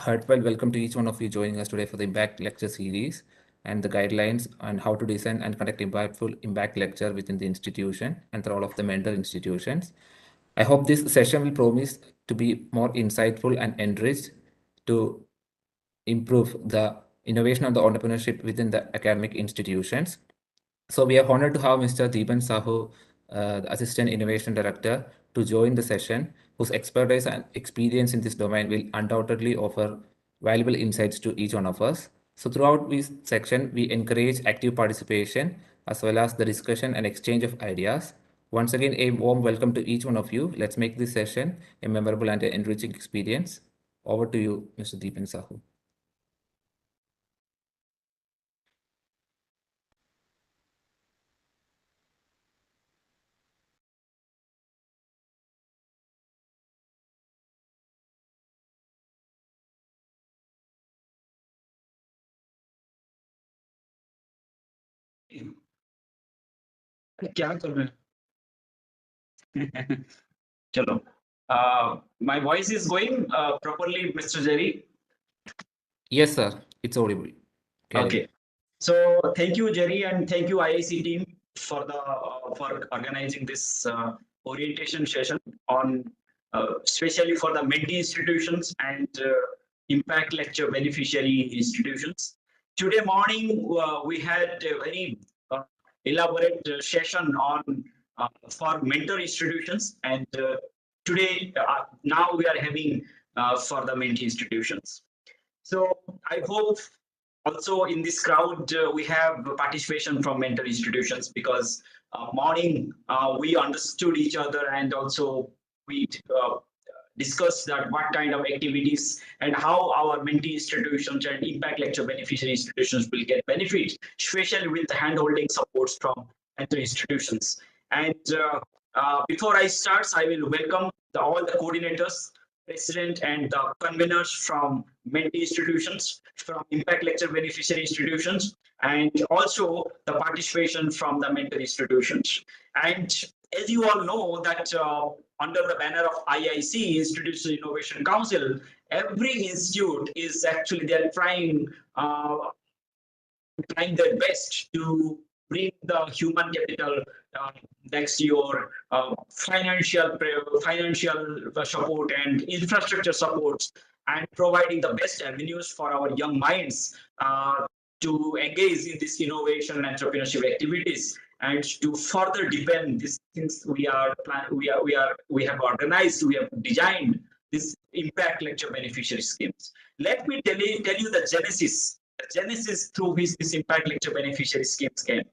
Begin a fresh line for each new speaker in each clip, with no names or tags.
heartfelt welcome to each one of you joining us today for the Impact Lecture series and the guidelines on how to design and conduct impactful impact lecture within the institution and the role of the mentor institutions. I hope this session will promise to be more insightful and enriched to improve the innovation and the entrepreneurship within the academic institutions. So we are honored to have Mr. Deepan Sahu, the Assistant Innovation Director, to join the session, whose expertise and experience in this domain will undoubtedly offer valuable insights to each one of us. So throughout this section, we encourage active participation as well as the discussion and exchange of ideas. Once again, a warm welcome to each one of you. Let's make this session a memorable and enriching experience. Over to you, Mr. Deepan Sahu.
क्या कर रहे हैं चलो my voice is going properly, Mr. Jerry.
Yes, sir. It's audible. Carry on.
Okay, so thank you, Jerry, and thank you, IIC team, for for organizing this orientation session on especially for the Mentee institutions and impact lecture beneficiary institutions. Today morning we had a very elaborate session on for mentor institutions, and today now we are having for the Mentee institutions. So I hope also in this crowd we have participation from mentor institutions, because morning we understood each other, and also we discussed that what kind of activities and how our Mentee institutions and impact lecture beneficiary institutions will get benefit, especially with the hand-holding supports from mentor institutions. And before I start, I will welcome all the coordinators, president, and the conveners from Mentee institutions, from impact lecture beneficiary institutions, and also the participation from the mentor institutions. And as you all know that under the banner of IIC, Institutional Innovation Council, every institute is actually they're trying their best to bring the human capital next to your financial support and infrastructure supports, and providing the best avenues for our young minds to engage in this innovation and entrepreneurship activities, and to further deepen these things we have organized, we have designed this impact lecture beneficiary schemes. Let me tell you the genesis through which this impact lecture beneficiary schemes came.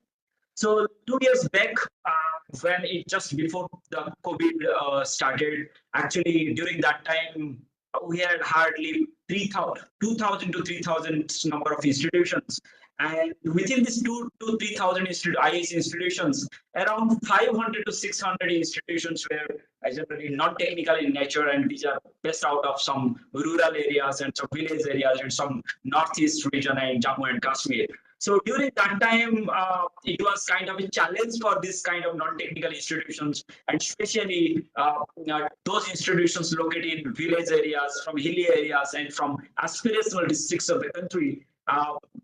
So 2 years back, when it just before the COVID started, actually during that time, we had hardly 2,000 to 3,000 number of institutions. And within these 2,000 to 3,000 IIC institutions, around 500 to 600 institutions were generally non-technical in nature, and these are based out of some rural areas and some village areas and some northeast region and Jammu and Kashmir. So during that time, it was kind of a challenge for this kind of non-technical institutions, and especially those institutions located in village areas, from hilly areas, and from aspirational districts of the country,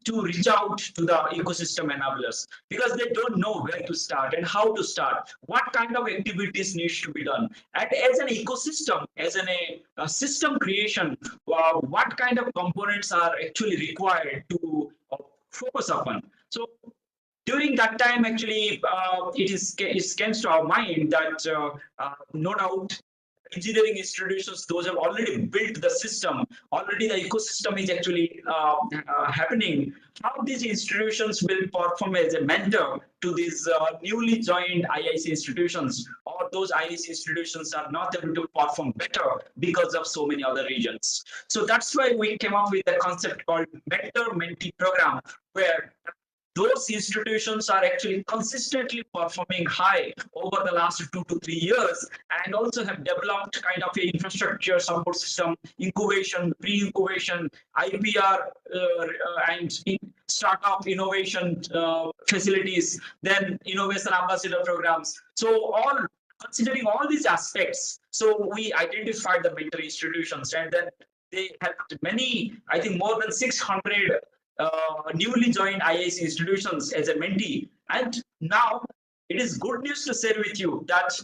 to reach out to the ecosystem enablers, because they don't know where to start and how to start, what kind of activities needs to be done. And as an ecosystem, as a system creation, what kind of components are actually required to focus upon. So during that time, actually, it comes to our mind that no doubt engineering institutions, those have already built the system, already the ecosystem is actually happening. How these institutions will perform as a mentor to these newly joined IIC institutions, or those IIC institutions are not able to perform better because of so many other regions. So that's why we came up with a concept called mentor-mentee program, where those institutions are actually consistently performing high over the last 2 to 3 years, and also have developed kind of a infrastructure support system, incubation, pre-incubation, IPR, and startup innovation facilities, then innovation ambassador programs. So all considering all these aspects, so we identified the mentor institutions, and then they helped many, I think more than 600 newly joined IIC institutions as a mentee. And now it is good news to share with you that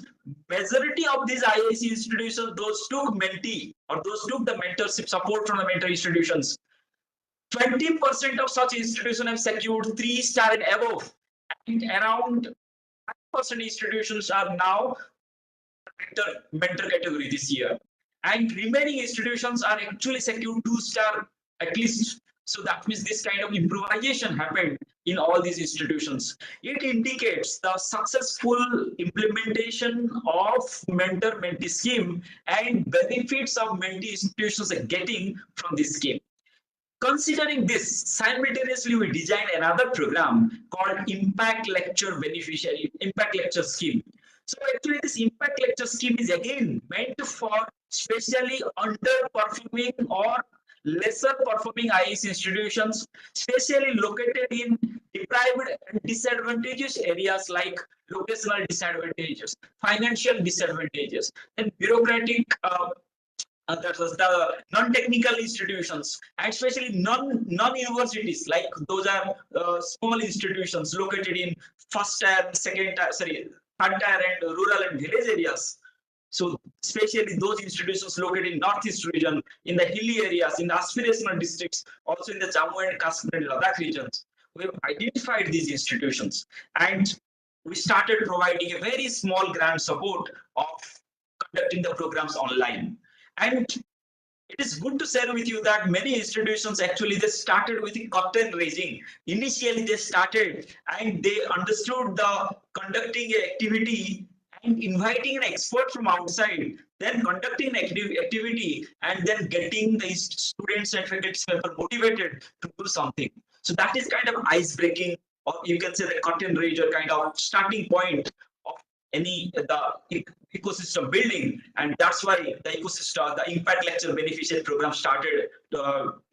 majority of these IIC institutions, those took mentee or those took the mentorship support from the mentor institutions. 20% of such institutions have secured 3-star and above, and around 5% institutions are now mentor category this year, and remaining institutions are actually secured 2-star at least. So that means this kind of improvisation happened in all these institutions. It indicates the successful implementation of mentor-mentee scheme and benefits of mentee institutions are getting from this scheme. Considering this, simultaneously we designed another program called Impact Lecture Beneficiary, Impact Lecture Scheme. So actually this Impact Lecture Scheme is again meant for specially underperforming or lesser performing IIS institutions, specially located in deprived and disadvantaged areas like locational disadvantages, financial disadvantages, and bureaucratic that was the non-technical institutions, and especially non-universities, like those are small institutions located in first tier, second tier, sorry, third tier and rural and village areas. So especially those institutions located in Northeast region, in the hilly areas, in the aspirational districts, also in the Jammu and Kashmir and Ladakh regions. We have identified these institutions and we started providing a very small grant support of conducting the programs online. And it is good to share with you that many institutions actually they started with the curtain raising. Initially they started and they understood the conducting an activity and inviting an expert from outside, then conducting an activity and then getting the students and faculty members motivated to do something. So that is kind of ice breaking, or you can say the curtain raiser kind of starting point of any the ecosystem building. And that's why the ecosystem, the Impact Lecture Beneficiary Program started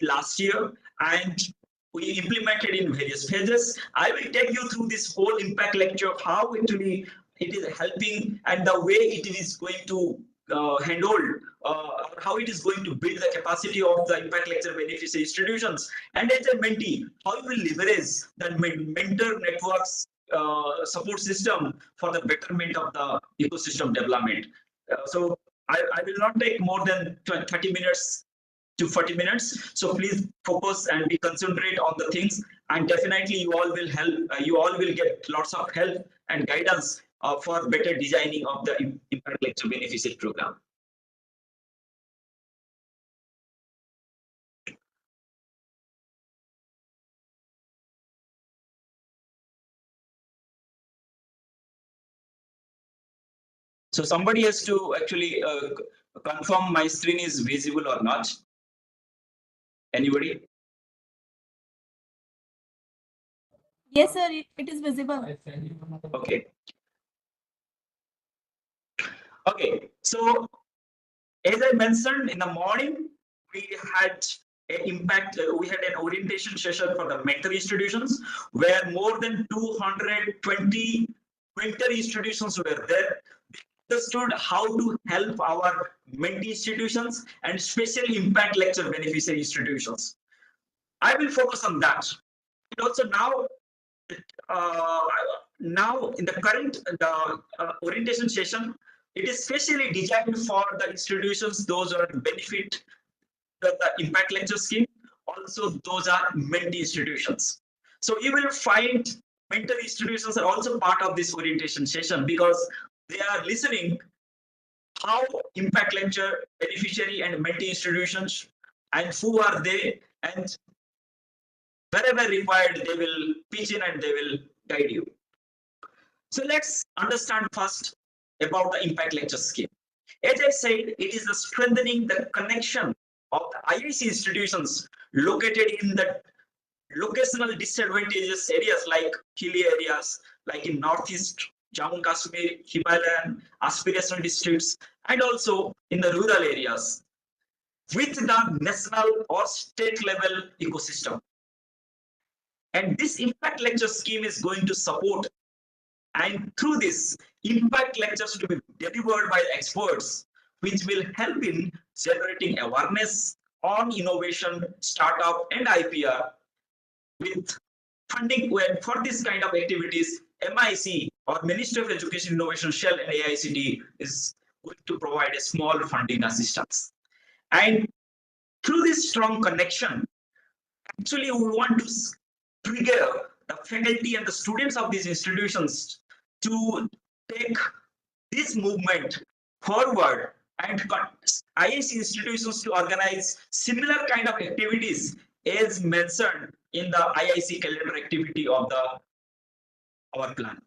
last year, and we implemented in various phases. I will take you through this whole Impact Lecture, how actually it is helping and the way it is going to handle how it is going to build the capacity of the Impact Lecture Beneficiary institutions. And as a mentee, how you will leverage the mentor networks support system for the betterment of the ecosystem development. So I will not take more than 30 minutes to 40 minutes. So please focus and be concentrate on the things, and definitely you all will help. You all will get lots of help and guidance for better designing of the Impact Lecture Beneficiary Program. So somebody has to actually confirm my screen is visible or not. Anybody?
Yes, sir, it is visible.
Okay. Okay. So as I mentioned in the morning, we had we had an orientation session for the mentor institutions where more than 220 mentor institutions were there. They understood how to help our mentee institutions and especially Impact Lecture Beneficiary institutions. I will focus on that. And also now in the current orientation session, it is specially designed for the institutions those are benefit the Impact Lecture Scheme. Also, those are mentee institutions. So you will find mentor institutions are also part of this orientation session because they are listening how Impact Lecture beneficiary and mentee institutions and who are they, and wherever required they will pitch in and they will guide you. So let's understand first about the Impact Lecture Scheme. As I said, it is the strengthening the connection of the IIC institutions located in the locational disadvantageous areas like hilly areas, like in Northeast, Jammu Kashmir, Himalayan, aspirational districts, and also in the rural areas with the national or state level ecosystem. And this Impact Lecture Scheme is going to support, and through this impact lectures to be delivered by experts, which will help in generating awareness, on innovation, startup, and IPR with funding. When for this kind of activities, MIC or Ministry of Education, Innovation, Shell, and AICT is going to provide a small funding assistance. And through this strong connection, actually we want to trigger the faculty and the students of these institutions to take this movement forward and IIC institutions to organize similar kind of activities as mentioned in the IIC calendar activity of our plan.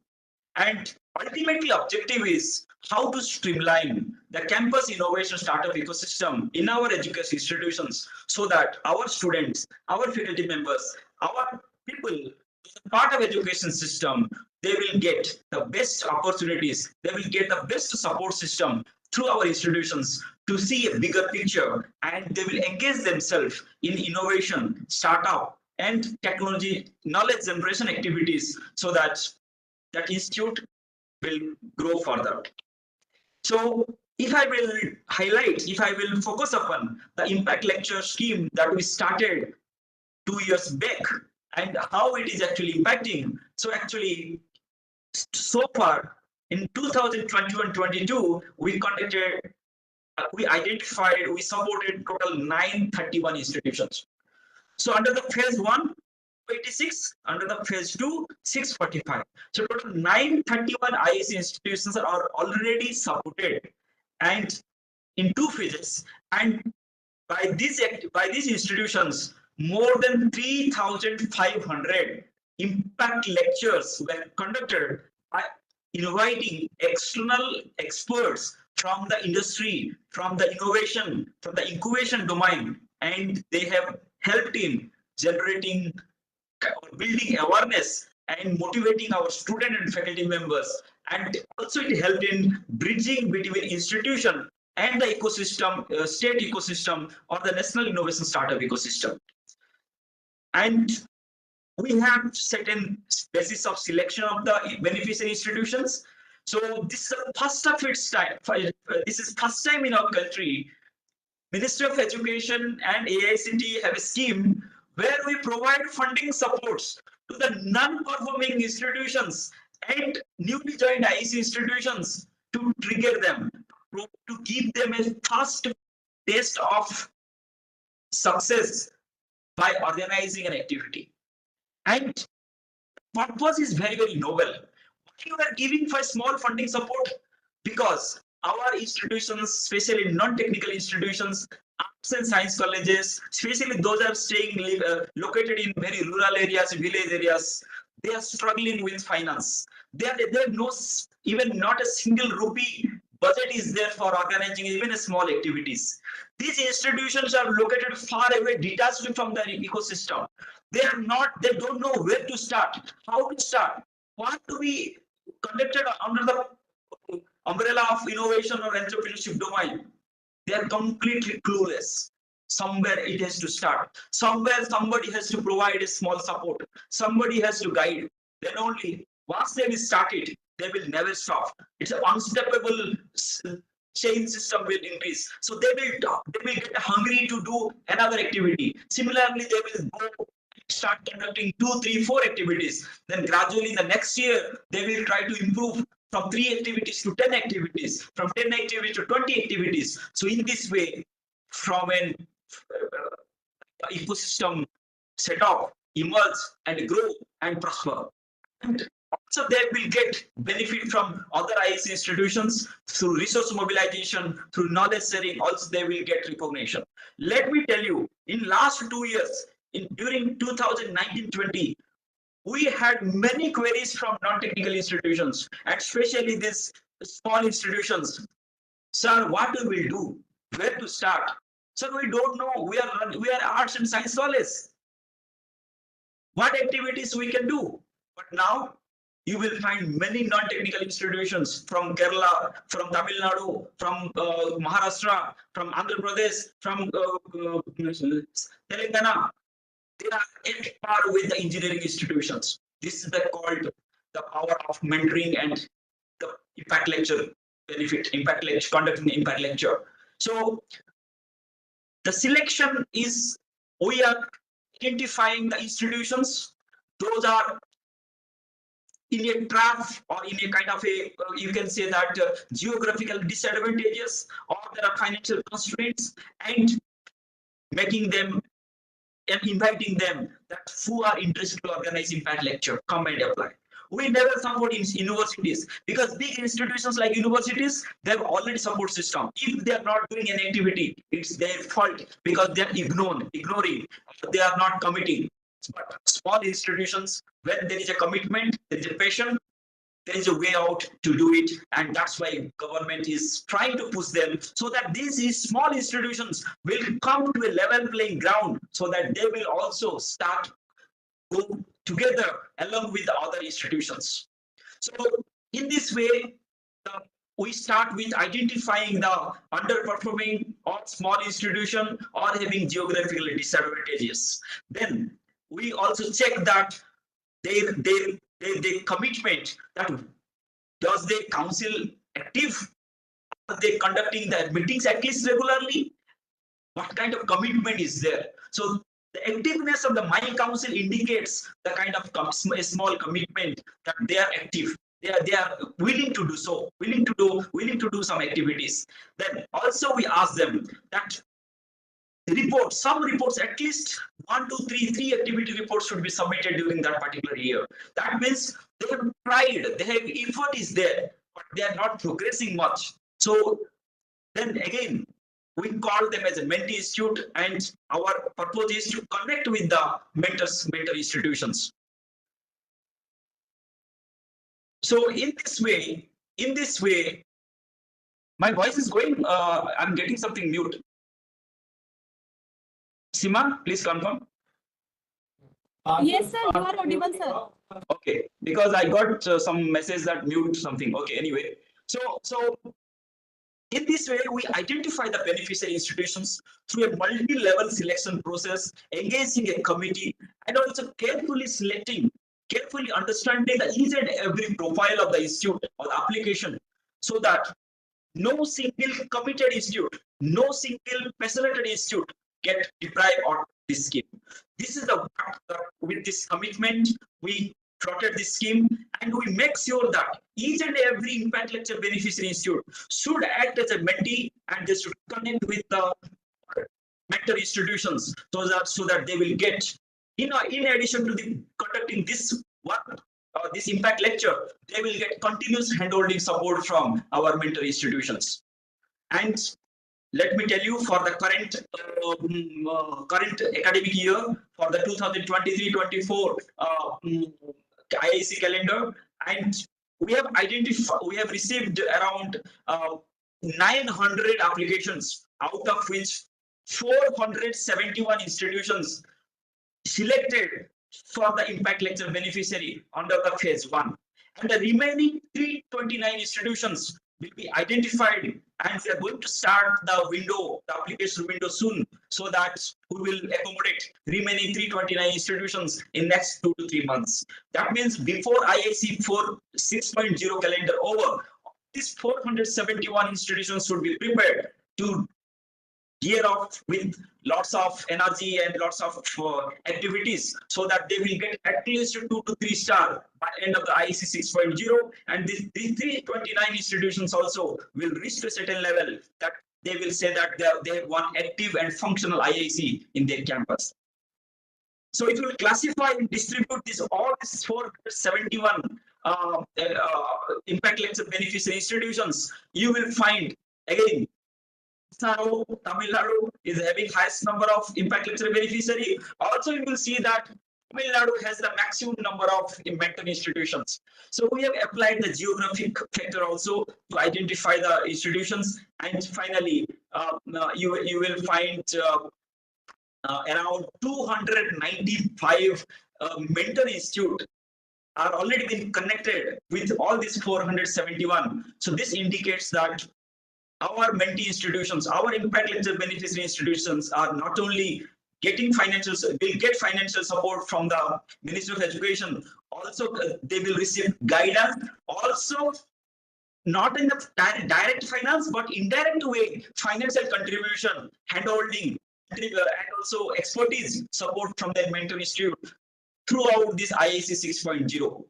And ultimately objective is how to streamline the campus innovation startup ecosystem in our education institutions so that our students, our faculty members, our people, part of education system, they will get the best opportunities, they will get the best support system through our institutions to see a bigger picture, and they will engage themselves in innovation, startup, and technology knowledge generation activities so that that institute will grow further. So if I will highlight, if I will focus upon the impact lecture scheme that we started 2 years back and how it is actually impacting. So actually, so far in 2021-22, we conducted, we identified, we supported total 931 institutions. So under the phase 1, 86, under the phase 2, 645. So total 931 IIC institutions are already supported and in 2 phases. And by these institutions, more than 3,500 impact lectures were conducted by inviting external experts from the industry, from the innovation, from the incubation domain, and they have helped in generating or building awareness and motivating our student and faculty members, and also it helped in bridging between institution and the ecosystem, state ecosystem, or the national innovation startup ecosystem. And we have certain basis of selection of the beneficiary institutions. So this is the first of its time. This is first time in our country, Ministry of Education and AICT have a scheme where we provide funding supports to the non-performing institutions and newly joined IIC institutions to trigger them, to give them a first taste of success by organizing an activity. And purpose is very, very noble. You are giving for small funding support because our institutions, especially non-technical institutions, arts and science colleges, especially those are staying located in very rural areas, village areas, they are struggling with finance. There no, even not a single rupee budget is there for organizing even a small activities. These institutions are located far away, detached from the ecosystem. They don't know where to start, how to start, what to be conducted under the umbrella of innovation or entrepreneurship domain. They are completely clueless. Somewhere it has to start. Somewhere somebody has to provide a small support. Somebody has to guide. Then only once they will start it, they will never stop. It's an unstoppable chain system will increase. So they will get hungry to do another activity. Similarly, they will go start conducting 2, 3, 4 activities. Then gradually the next year, they will try to improve from 3 activities to 10 activities, from 10 activities to 20 activities. So in this way, from an ecosystem setup, emerge and grow and prosper. And also they will get benefit from other IIC institutions through resource mobilization, through knowledge sharing, also they will get recognition. Let me tell you, in last 2 years, during 2019-20, we had many queries from non-technical institutions, especially these small institutions. Sir, what we will do? Where to start? Sir, we don't know. We are arts and science college. What activities we can do? But now you will find many non-technical institutions from Kerala, from Tamil Nadu, from Maharashtra, from Andhra Pradesh, from Telangana. They are at par with the engineering institutions. This is called the power of mentoring and the impact lecture benefit, impact lecture, conducting the impact lecture. So The selection is, we are identifying the institutions. Those are in a trap or in a kind of a, you can say that geographical disadvantages, or there are financial constraints, and making them and inviting them that who are interested to organize impact lecture, come and apply. We never support in universities, because big institutions like universities, they have already support system. If they are not doing an activity, it's their fault, because they are ignoring, they are not committing. But small institutions, when there is a commitment, there is a passion, there is a way out to do it, and that's why government is trying to push them, so that these small institutions will come to a level playing ground, so that they will also start go together along with the other institutions. So in this way, we start with identifying the underperforming or small institution or having geographical disadvantages. Then we also check that their commitment, that does the council active, are they conducting the meetings at least regularly, what kind of commitment is there. So the activeness of the my council indicates the kind of small commitment, that they are active, they are willing to do so, willing to do some activities. Then also we ask them that some reports, at least 1, 2, 3 activity reports should be submitted during that particular year. That means they have tried, they have effort is there, but they are not progressing much. So then again, we call them as a Mentee institute, and our purpose is to connect with the mentor institutions. So in this way, my voice is going, I'm getting something mute. Sima, please confirm.
Yes, sir, you are audible, sir.
Okay, because I got some message that mute something. Okay, anyway. So in this way, we identify the beneficiary institutions through a multi-level selection process, engaging a committee, and also carefully understanding the each and every profile of the institute or the application, so that no single committed institute, no single facilitated institute get deprived of this scheme. This is the with this commitment, we plotted this scheme, and we make sure that each and every impact lecture beneficiary institute should act as a mentee, and they should connect with the mentor institutions, so that they will get, in addition to the conducting this work, this impact lecture, they will get continuous handholding support from our mentor institutions. And let me tell you, for the current academic year, for the 2023-24 IIC calendar, and we have received around 900 applications, out of which 471 institutions selected for the impact lecture beneficiary under the phase 1, and the remaining 329 institutions will be identified, and we are going to start the application window soon, so that we will accommodate remaining 329 institutions in next 2 to 3 months. That means before IIC 6.0 calendar over, these 471 institutions should be prepared to gear up with lots of energy and lots of activities, so that they will get at least 2 to 3 star by end of the IEC 6.0, and these 329 institutions also will reach to a certain level that they will say that they have one active and functional IIC in their campus. So if you will classify and distribute all these 471 impact lecture beneficiary institutions, you will find again Tamil Nadu is having highest number of impact lecture beneficiary. Also, you will see that Tamil Nadu has the maximum number of mentor institutions. So we have applied the geographic factor also to identify the institutions, and finally, you will find around 295 mentor institute are already been connected with all these 471. So this indicates that our mentee institutions, our impact lecture beneficiary institutions are not only getting financial support from the Ministry of Education, also they will receive guidance, also not in the direct finance, but indirect way, financial contribution, handholding, and also expertise support from the Mentor Institute throughout this IIC 6.0.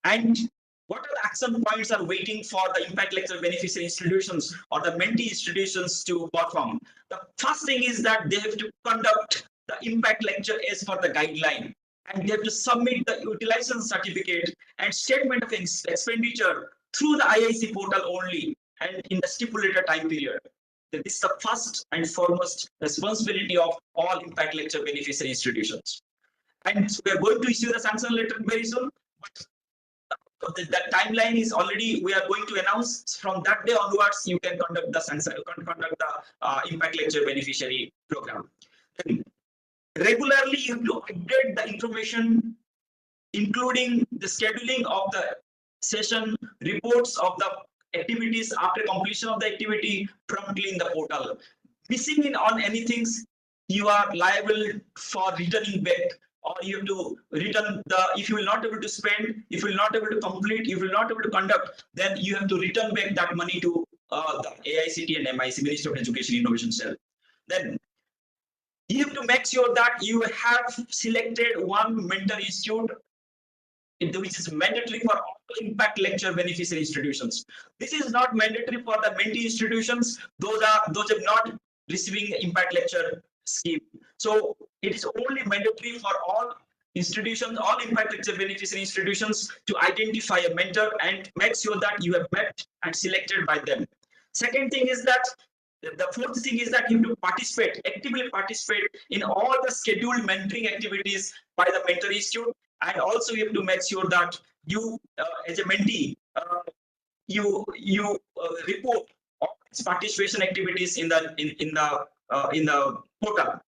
And what are the action points are waiting for the impact lecture beneficiary institutions or the mentee institutions to perform? The first thing is that they have to conduct the impact lecture as per the guideline, and they have to submit the utilization certificate and statement of expenditure through the IIC portal only and in the stipulated time period. This is the first and foremost responsibility of all impact lecture beneficiary institutions. And we are going to issue the sanction letter very soon. But the timeline is already, we are going to announce from that day onwards, you can conduct the sanction, conduct the impact lecture beneficiary program. Then regularly, you have to update the information, including the scheduling of the session, reports of the activities after completion of the activity promptly in the portal. Missing in on anything, you are liable for returning back, or you have to return the, if you will not able to spend, if you will not able to complete, if you will not able to conduct, then you have to return back that money to the AICT and MIC, Ministry of Education Innovation Cell. Then you have to make sure that you have selected one mentor institute which is mandatory for all impact lecture beneficiary institutions. This is not mandatory for the mentee institutions. Those are not receiving impact lecture scheme. So it is only mandatory for all institutions, all impact lecture beneficiary institutions to identify a mentor and make sure that you have met and selected by them. Second thing is that the fourth thing is that you have to participate, actively participate in all the scheduled mentoring activities by the mentor institute, and also you have to make sure that you, as a mentee, you report all its participation activities in the portal.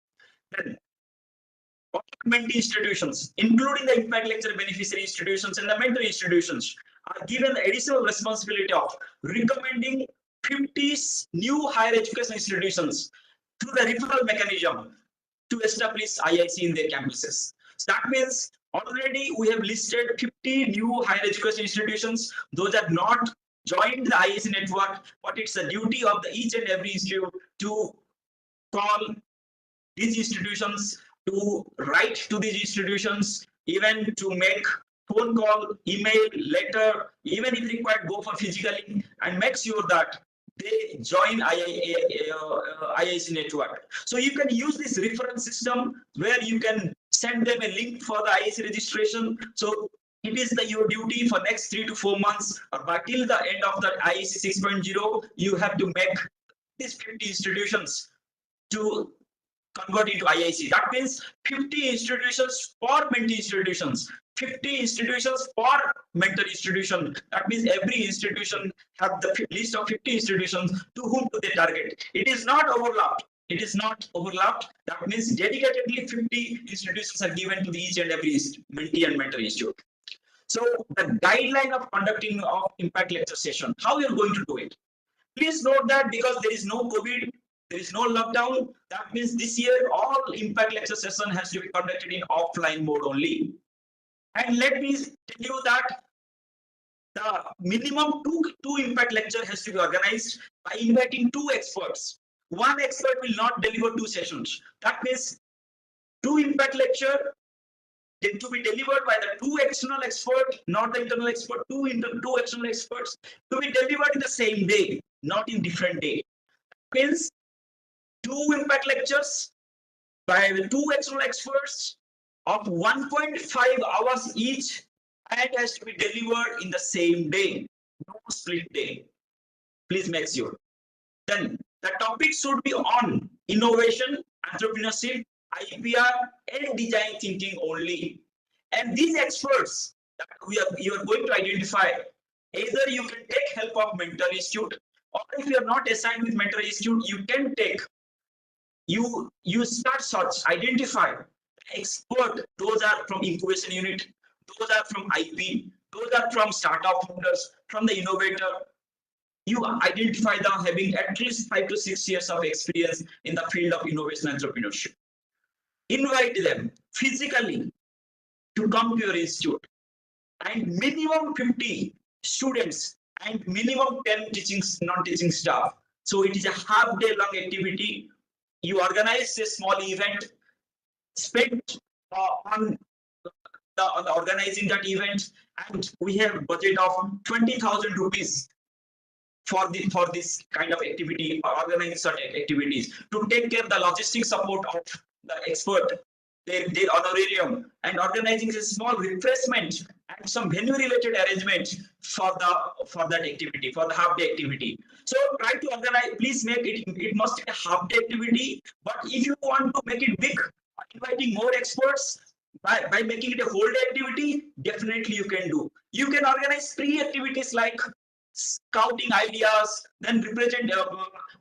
Then, mentee institutions, including the impact lecture beneficiary institutions and the mentor institutions, are given the additional responsibility of recommending 50 new higher education institutions through the referral mechanism to establish IIC in their campuses. So that means already we have listed 50 new higher education institutions. Those are not joined the IIC network, but it's a duty of each and every institute to call these institutions, to write to these institutions, even to make phone call, email, letter, even if required, go for physically, and make sure that they join IIC network. So you can use this reference system where you can send them a link for the IIC registration. So it is your duty for next 3 to 4 months, or by till the end of the IIC 6.0, you have to make these 50 institutions to convert into IIC. That means 50 institutions for mentee institutions, 50 institutions for mentor institution. That means every institution have the list of 50 institutions to whom do they target. It is not overlapped. It is not overlapped. That means dedicatedly 50 institutions are given to each and every mentee and mentor institute. So the guideline of conducting of impact lecture session, how you're going to do it. Please note that because there is no COVID, there is no lockdown, that means this year all impact lecture session has to be conducted in offline mode only. And let me tell you that the minimum two impact lecture has to be organized by inviting 2 experts. One expert will not deliver 2 sessions. That means 2 impact lecture to be delivered by the 2 external experts, not the internal expert, 2 external experts to be delivered in the same day, not in different day. That means 2 impact lectures by 2 external experts of 1.5 hours each, and has to be delivered in the same day, no split day. Please make sure. Then the topic should be on innovation, entrepreneurship, IPR, and design thinking only. And these experts that you are going to identify, either you can take help of Mentor Institute, or if you are not assigned with Mentor Institute, you can take, you start search, identify expert. Those are from incubation unit, those are from IP, those are from startup founders, from the innovator. You identify them having at least 5 to 6 years of experience in the field of innovation and entrepreneurship. Invite them physically to come to your institute, and minimum 50 students and minimum 10 non-teaching staff. So it is a half-day long activity you organize a small event, spend on the organizing that event, and we have budget of 20,000 rupees for this kind of activity, organizing such activities, to take care of the logistic support of the expert, their honorarium, and organizing a small refreshment and some venue related arrangement for that activity, for the half day activity. So try to organize, please make it must be a half day activity, but if you want to make it big, inviting more experts, by making it a whole day activity, definitely you can do. You can organize free activities like scouting ideas, then represent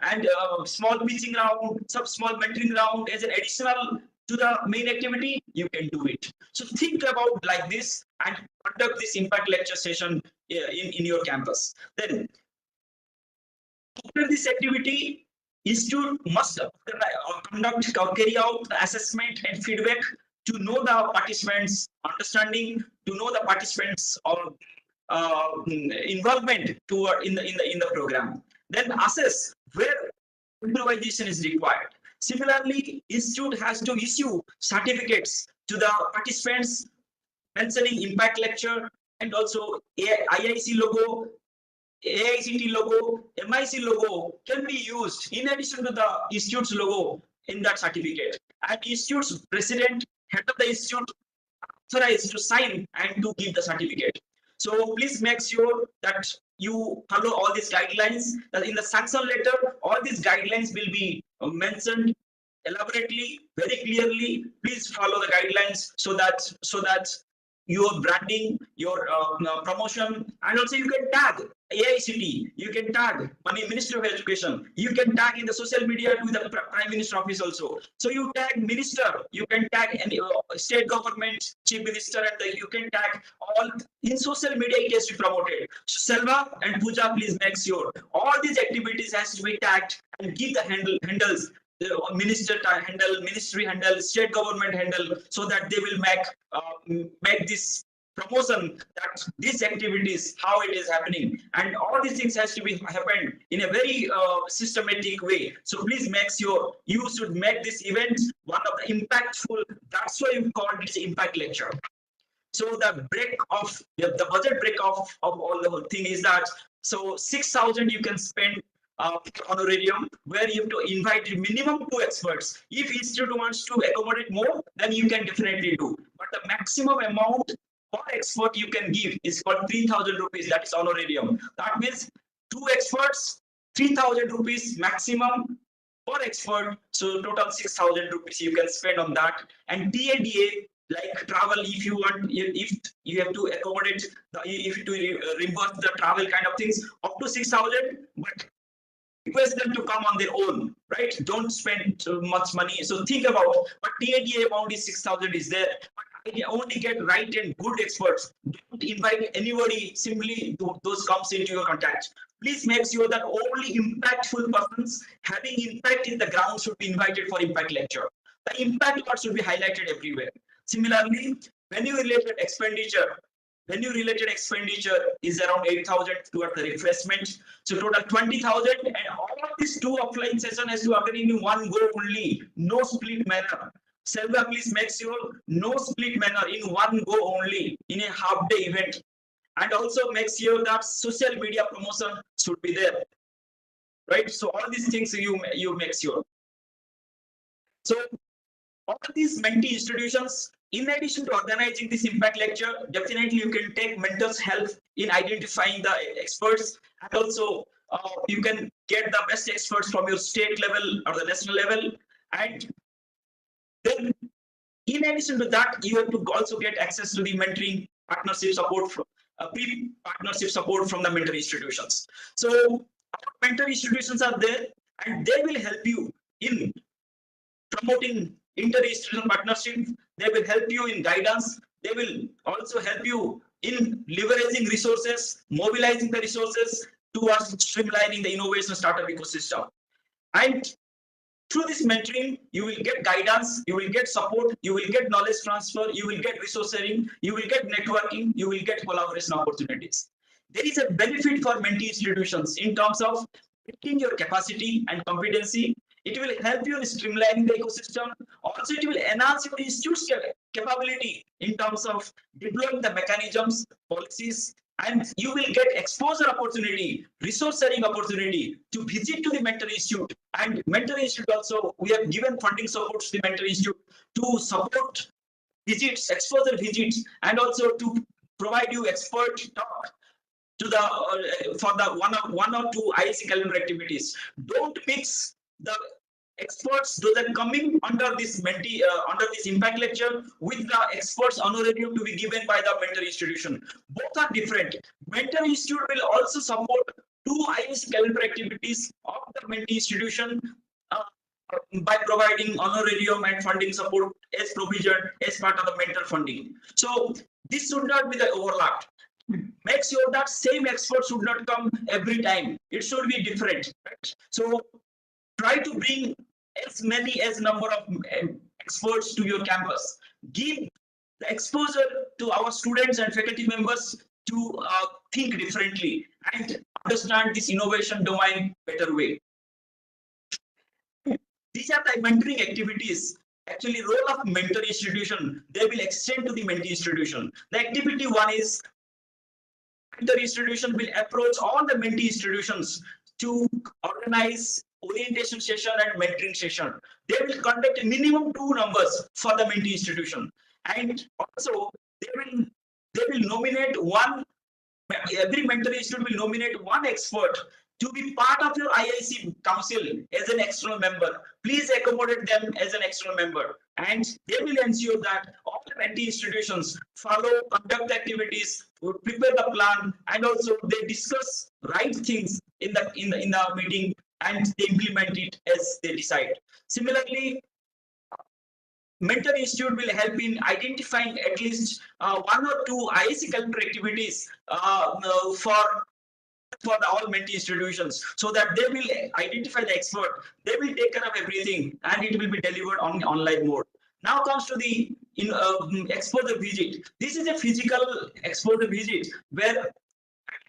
and small pitching round, some small mentoring round as an additional to the main activity. You can do it. So think about like this and conduct this impact lecture session in your campus. Then after this activity, institute must conduct or carry out the assessment and feedback to know the participants' understanding, to know the participants' involvement toward in the program. Then assess where improvisation is required. Similarly, institute has to issue certificates to the participants mentioning impact lecture, and also IIC logo, AICT logo, MIC logo can be used in addition to the institute's logo in that certificate. And institute's president, head of the institute, authorized to sign and to give the certificate. So please make sure that you follow all these guidelines. That in the sanction letter, all these guidelines will be mentioned elaborately, very clearly. Please follow the guidelines so that your branding, your promotion, and also you can tag AICT, you can tag Ministry of Education, you can tag in the social media to the Prime Minister office also. So you tag minister, you can tag any state government, chief minister, and you can tag all in social media. It has to be promoted. So Selva and Pooja, please make sure all these activities has to be tagged and give the handles. The minister handle, ministry handle, state government handle, so that they will make this promotion that these activities, how it is happening, and all these things has to be happened in a very systematic way. So please make sure you should make this event one of the impactful. That's why we call it impact lecture. So the break of the budget break of all the whole thing is that, so 6,000 you can spend honorarium, where you have to invite minimum 2 experts. If institute wants to accommodate more, then you can definitely do. But the maximum amount per expert you can give is called 3,000 rupees. That is honorarium. That means 2 experts, 3,000 rupees maximum per expert. So total 6,000 rupees you can spend on that. And TADA, like travel, if you want, if you have to accommodate if you to reimburse the travel kind of things, up to 6,000, but request them to come on their own, right? Don't spend too much money. So think about, but TADA amount is 6,000 is there. But I only get right and good experts. Don't invite anybody, simply those comes into your contact. Please make sure that only impactful persons having impact in the ground should be invited for impact lecture. The impact part should be highlighted everywhere. Similarly, venue related expenditure is around 8,000 towards the refreshment. So total 20,000, and all of these 2 offline sessions has to occur in one go only, no split manner. Selva, please make sure no split manner, in one go only, in a half day event. And also make sure that social media promotion should be there, right? So all these things you make sure. So all these Mentee institutions, in addition to organizing this impact lecture, definitely you can take mentors' help in identifying the experts, and also you can get the best experts from your state level or the national level. And then in addition to that, you have to also get access to the mentoring partnership support from pre-partnership support from the mentor institutions. So mentor institutions are there, and they will help you in promoting inter-institutional partnership. They will help you in guidance. They will also help you in leveraging resources, mobilizing the resources towards streamlining the innovation startup ecosystem. And through this mentoring, you will get guidance, you will get support, you will get knowledge transfer, you will get resource sharing, you will get networking, you will get collaboration opportunities. There is a benefit for Mentee institutions in terms of building your capacity and competency, It will help you in streamlining the ecosystem. Also, it will enhance your institute's capability in terms of deploying the mechanisms, policies, and you will get exposure opportunity, resource sharing opportunity to visit to the Mentee Institute. And Mentee Institute also, we have given funding support to the Mentee Institute to support visits, exposure visits, and also to provide you expert talk to the for the one or two IAC calendar activities. Don't mix the experts those are coming under this Mentee under this impact lecture with the experts honorarium to be given by the Mentee institution. Both are different. Mentee Institute will also support two IAC calendar activities of the Mentee institution by providing honorarium and funding support as provision as part of the mentor funding. So this should not be the overlap. Make sure that same expert should not come every time. It should be different. Right? So try to bring as many as number of experts to your campus. Give the exposure to our students and faculty members to think differently and understand this innovation domain better way. These are the mentoring activities. Actually, role of mentor institution, they will extend to the mentee institution. The activity one is mentor institution will approach all the mentee institutions to organize orientation session and mentoring session. They will conduct a minimum 2 numbers for the mentee institution, and also they will nominate one. Every mentor institute will nominate one expert to be part of your IIC council as an external member. Please accommodate them as an external member, and they will ensure that all the mentee institutions follow, conduct activities, prepare the plan, and also they discuss right things in the meeting and they implement it as they decide. Similarly, Mentor Institute will help in identifying at least 1 or 2 IAC calendar activities for all mentee institutions, so that they will identify the expert, they will take care of everything, and it will be delivered on online mode. Now comes to the exposure visit. This is a physical exposure visit where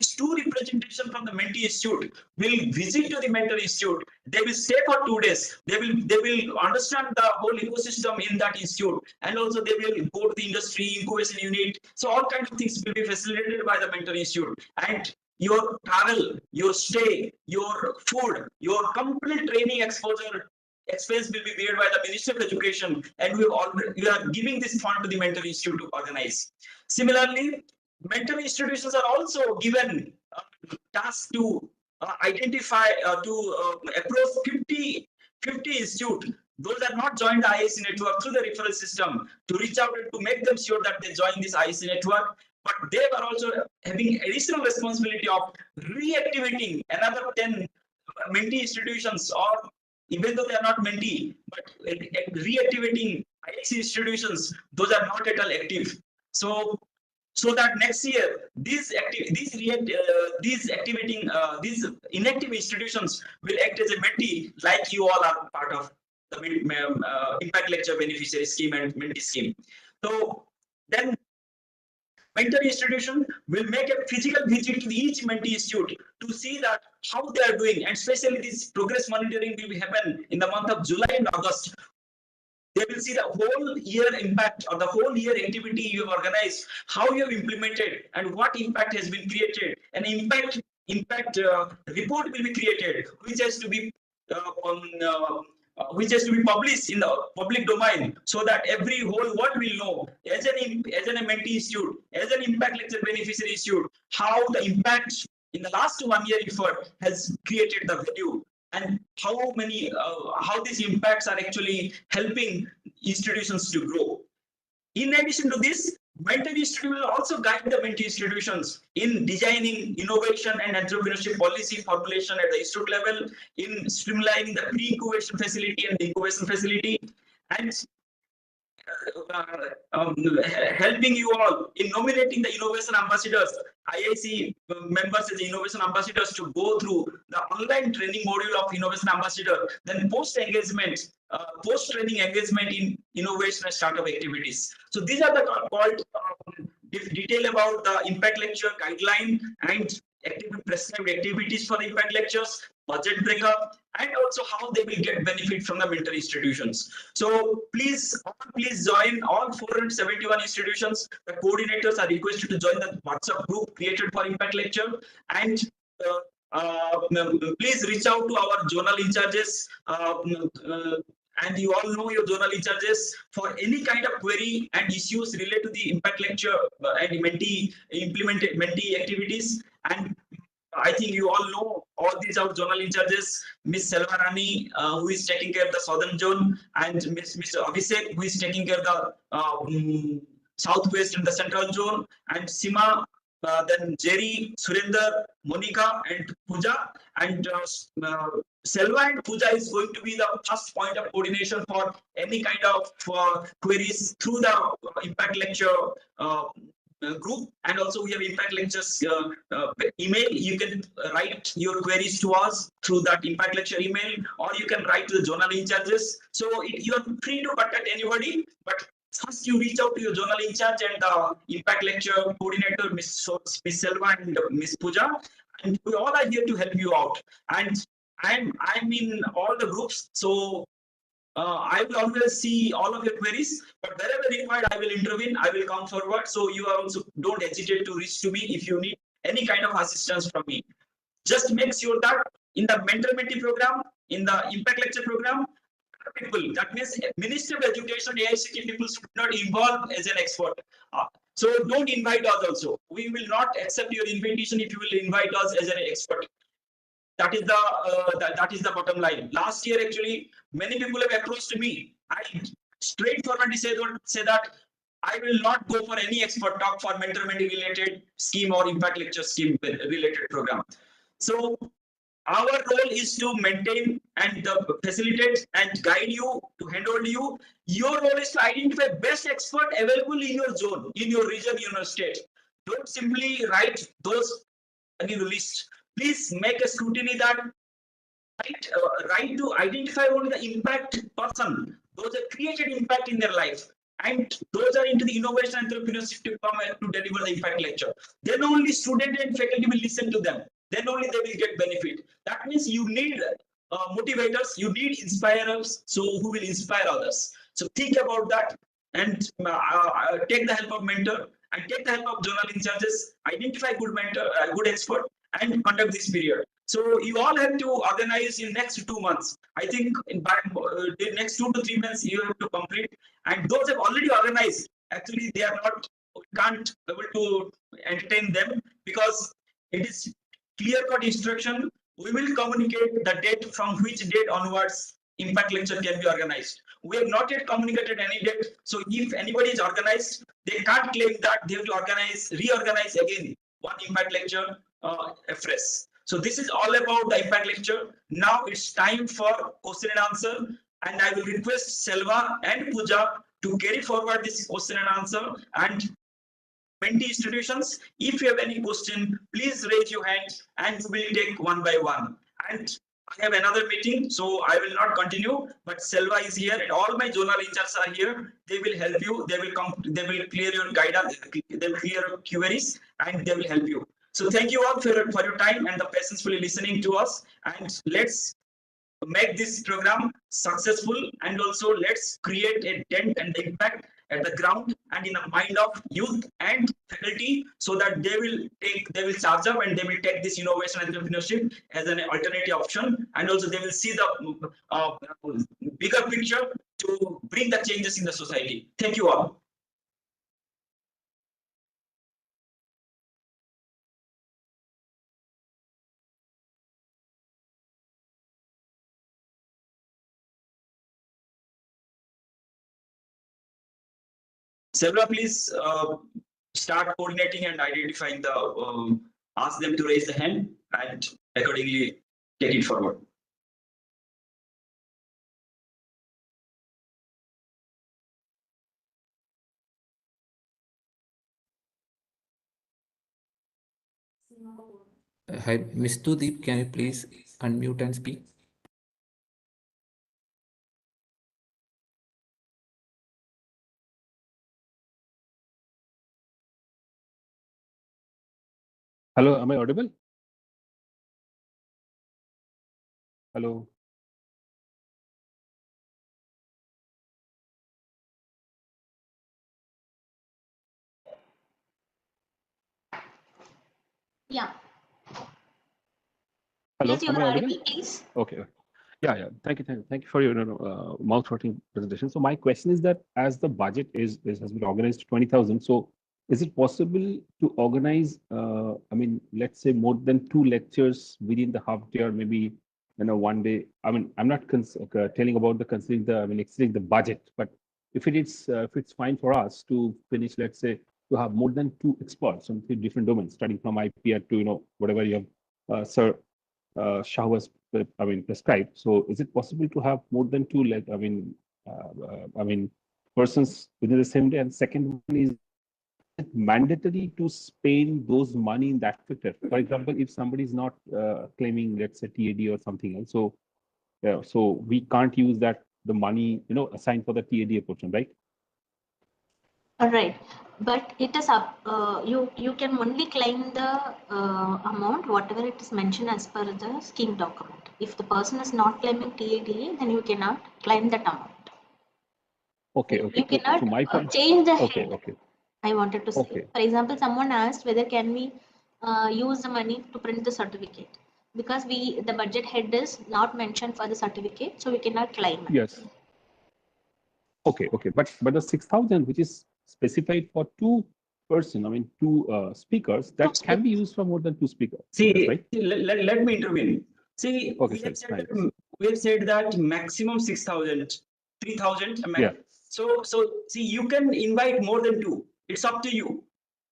2 representation from the Mentee Institute will visit to the Mentor Institute. They will stay for 2 days. They will understand the whole ecosystem in that institute, and also they will go to the industry incubation unit. So all kinds of things will be facilitated by the Mentor Institute, and your travel, your stay, your food, your complete training exposure expense will be paid by the Ministry of Education, and we are giving this fund to the Mentor Institute to organize. Similarly, mentor institutions are also given task to identify approach 50 institute. Those are not joined the IIC network through the referral system, to reach out and to make them sure that they join this IIC network. But they are also having additional responsibility of reactivating another 10 mentee institutions, or even though they are not mentee, but reactivating IIC institutions, those are not at all active. So that next year, these inactive institutions will act as a mentee, like you all are part of the impact lecture beneficiary scheme and mentee scheme. So then mentor institution will make a physical visit to each mentee institute to see that how they are doing, and especially this progress monitoring will happen in the month of July and August. They will see the whole year impact or the whole year activity you have organized, how you have implemented, and what impact has been created. An impact report will be created, which has to be published in the public domain, so that every whole world will know, as an mentee institute, as an impact lecture beneficiary institute, how the impact in the last 1 year effort has created the value, and how these impacts are actually helping institutions to grow. In addition to this, Mentor Institute will also guide the mentee institutions in designing innovation and entrepreneurship policy formulation at the institute level, in streamlining the pre-incubation facility and the incubation facility, and helping you all in nominating the innovation ambassadors, IIC members as innovation ambassadors, to go through the online training module of innovation ambassador, then post-training engagement in innovation and startup activities. So these are the called detail about the impact lecture guideline and prescribed activities for the impact lectures. budget breakup, and also how they will get benefit from the mentor institutions. So please join all 471 institutions. The coordinators are requested to join the WhatsApp group created for Impact Lecture, and please reach out to our zonal in charges. And you all know your zonal in charges for any kind of query and issues related to the Impact Lecture and Mentee implemented Mentee activities. And I think you all know all these are zonal in charges. Miss Selvarani, who is taking care of the southern zone, and Mr. Abhishek, who is taking care of the southwest and the central zone, and Sima, then Jerry, Surinder, Monica, and Pooja. And Selva and Pooja is going to be the first point of coordination for any kind of queries through the Impact Lecture group. And also we have Impact Lectures email. You can write your queries to us through that Impact Lecture email, or you can write to the zonal in charges. So you are free to contact anybody, but first you reach out to your zonal in charge and the Impact Lecture coordinator, Miss Selva and Miss Pooja, and we all are here to help you out. And I'm in all the groups, so I will always see all of your queries, but wherever required, I will intervene. I will come forward. So you also don't hesitate to reach to me if you need any kind of assistance from me. Just make sure that in the mentor mentee program, in the Impact Lecture program, people, that means Ministry of Education, AICT people should not involve as an expert. So don't invite us also. We will not accept your invitation if you will invite us as an expert. That is the bottom line. Last year, actually, many people have approached me. I straightforwardly say that I will not go for any expert talk for mentor mentee related scheme or Impact Lecture scheme related program. So our role is to maintain and facilitate and guide you, to handle you. Your role is to identify best expert available in your zone, in your region, in your state. Don't simply write those in the list. Please make a scrutiny that right to identify only the impact person, those that created impact in their life, and those are into the innovation entrepreneurship to come to deliver the Impact Lecture. Then only student and faculty will listen to them. Then only they will get benefit. That means you need motivators, you need inspirers, so who will inspire others. So think about that, and take the help of mentor, and take the help of zonal in charges. Identify good mentor, good expert, and conduct this period. So you all have to organize in next 2 months. I think in the next 2 to 3 months you have to complete. And those have already organized. Actually, they are not. We can't able to entertain them because it is clear-cut instruction. We will communicate the date from which date onwards Impact Lecture can be organized. We have not yet communicated any date. So if anybody is organized, they can't claim that they have to reorganize again one Impact Lecture afresh. So this is all about the Impact Lecture. Now it's time for question and answer, and I will request Selva and Pooja to carry forward this question and answer. And mentee institutions, if you have any question, please raise your hand and we will take one by one. And I have another meeting, so I will not continue, but Selva is here and all my zonal in charges are here. They will help you. They will come, they will clear your guidance, they will clear your queries, and they will help you. So thank you all for your time and the patiently listening to us. And let's make this program successful, and also let's create a dent and impact at the ground and in the mind of youth and faculty, so that they will charge up and they will take this innovation entrepreneurship as an alternative option, and also they will see the bigger picture to bring the changes in the society. Thank you all. Selva, please start coordinating and identifying the, ask them to raise the hand and accordingly take it forward.
Hi, Mr. Deep, can you please unmute and speak?
Hello, am I audible? Hello.
Yeah.
Hello.
Yes, you
Am I
are
audible?
audible, please.
Okay. Yeah. Thank you for your mouth-watering presentation. So my question is that as the budget has been organized to 20,000, so is it possible to organize? I mean, let's say more than 2 lectures within the half day, or maybe 1 day. I mean, I'm not telling about the considering the exceeding the budget, but if it's fine for us to finish, let's say, to have more than 2 experts on 3 different domains, starting from IPR to whatever you have, Sir Shah was prescribed. So is it possible to have more than two persons within the same day? And second one is it mandatory to spend those money in that sector? For example, if somebody is not claiming, let's say, TAD or something else, so we can't use that the money assigned for the TAD portion, right?
All right, but it is up. You can only claim the amount whatever it is mentioned as per the scheme document. If the person is not claiming TADA, then you cannot claim that amount.
Okay.
You cannot
So my point.
change the
Okay.
head. I wanted to say.
Okay.
For example, someone asked whether can we use the money to print the certificate, because the budget head is not mentioned for the certificate, so we cannot claim it.
Yes. Okay. But the 6,000, which is specified for two speakers, that can be used for more than two speakers, right?
Let me intervene. See,
Okay,
we have
sir.
said
Thanks.
that, maximum 6,000, 3,000.
Yeah.
So see, you can invite more than two. It's up to you.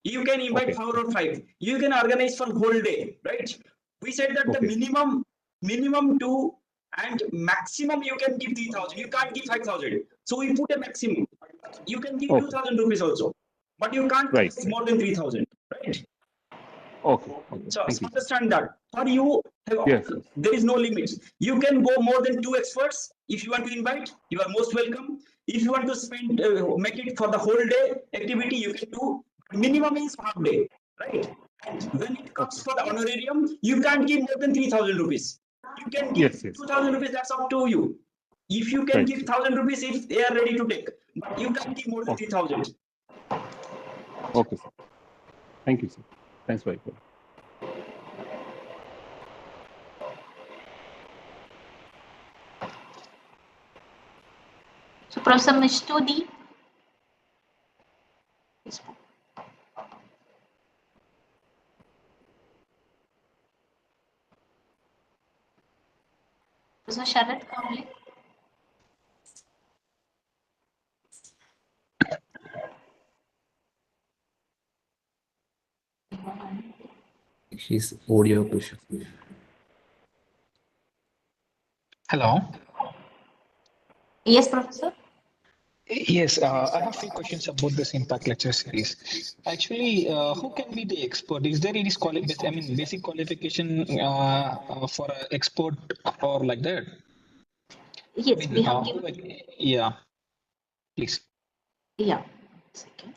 You can invite
Okay.
4 or 5. You can organize for whole day, right? We said that the
Okay.
minimum 2 and maximum you can give 3,000. You can't give 5,000. So we put a maximum. You can give
Okay.
2,000 rupees also, but you can't
Right.
give more than 3,000, right?
Okay.
So
Thank you.
understand that. For you,
Yes.
there is no limit. You can go more than 2 experts. If you want to invite, you are most welcome. If you want to spend, make it for the whole day activity, you can do. Minimum is half day, right? And when it comes for the honorarium, you can't give more than 3,000 rupees. You can give
Yes.
2,000 rupees. That's up to you. If you can
Right.
give 1,000 rupees, if they are ready to take, but you can't give more than 3,000.
Okay, sir. Thank you, sir. Thanks for it.
So, Professor Mishtodi. Professor Sharat Kamble.
His audio push.
Hello.
Yes, Professor.
Yes, I have a few questions about this impact lecture series. Actually, who can be the expert? Is there any basic qualification for an expert or like that?
Yes, we have
who,
given.
yeah, please.
Yeah. Second.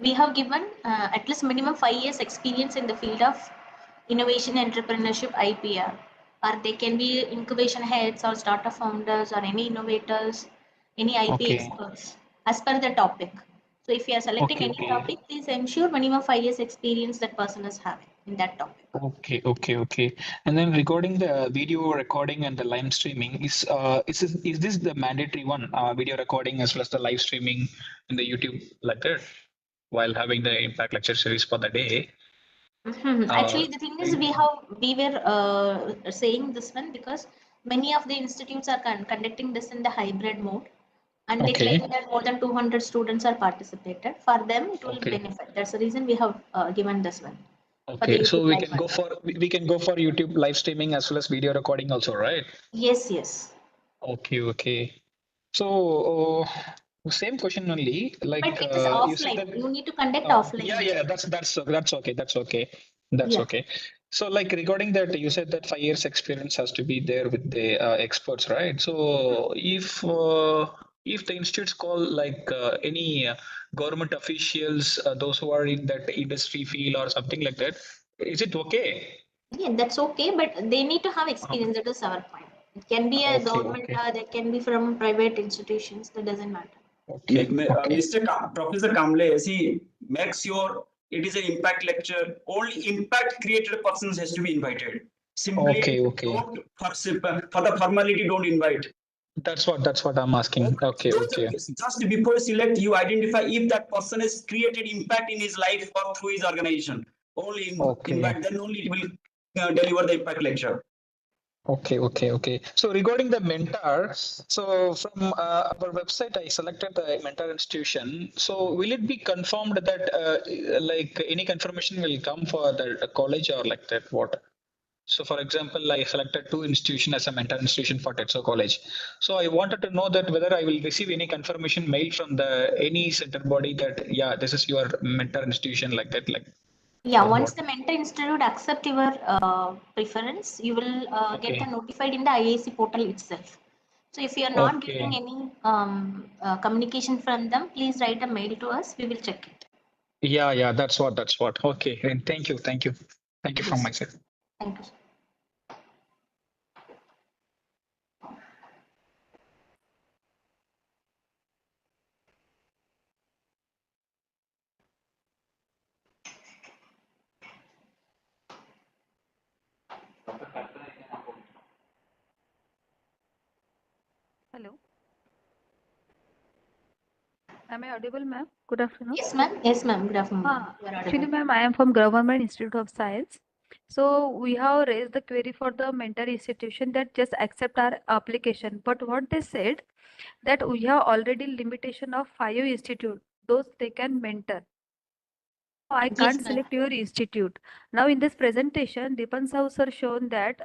We have given at least minimum 5 years experience in the field of innovation, entrepreneurship, IPR, or they can be incubation heads or startup founders or any innovators, any IP
Okay.
experts as per the topic. So if you are selecting any topic, please ensure minimum 5 years experience that person is having in that topic.
Okay. And then regarding the video recording and the live streaming, is this the mandatory one? Video recording as well as the live streaming in the YouTube like that, while having the impact lecture series for the day.
Actually, the thing is, we were saying this one because many of the institutes are conducting this in the hybrid mode, and they
Okay.
claim that more than 200 students are participated. For them, it will benefit. That's the reason we have given this one.
Okay, so we can go for YouTube live streaming as well as video recording also, right?
Yes.
Okay. So same question only. Like
But it is
you said
offline.
that.
You need to conduct offline.
Yeah. That's okay. That's okay. So like regarding that, you said that 5 years experience has to be there with the experts, right? So if the institutes call like any government officials, those who are in that industry field or something like that, is it okay?
Yeah, that's okay, but they need to have experience. That is our point. It can be a
Okay,
government,
okay.
that can be from private institutions. That doesn't matter.
Okay, okay.
Professor Kamble, see, make sure it is an impact lecture. Only impact created persons has to be invited. Simply
Okay, okay.
don't for the formality, don't invite.
That's what I'm asking. Okay, okay.
Just before you select, you identify if that person has created impact in his life or through his organization. Only
Okay.
invite, then only it will deliver the impact lecture.
Okay, okay, okay. So regarding the mentor, so from our website, I selected the mentor institution. So will it be confirmed that like any confirmation will come for the college or like that what? So for example, I selected two institution as a mentor institution for Tetso College. So I wanted to know that whether I will receive any confirmation mail from the any center body that yeah, this is your mentor institution like that, like.
Yeah,
Or
once
what?
the mentor institute accept your preference, you will get
Okay.
notified in the IAC portal itself. So if you are not getting
Okay.
any communication from them, please write a mail to us. We will check it.
Yeah, yeah, that's what, that's what. Okay. And thank you. Thank you. Thank you from
Yes.
my side.
Thank you.
Hello. Am I audible, ma'am? Good afternoon.
Yes, ma'am. Yes, ma'am. Good afternoon. You are
Actually,
audible.
ma'am, I am from Government Institute of Science. So we have raised the query for the mentor institution that just accept our application. But what they said that we have already limitation of 5 institute, those they can mentor. I
Yes,
can't
ma'am.
select your institute. Now in this presentation, Deepan Sahu sir shown that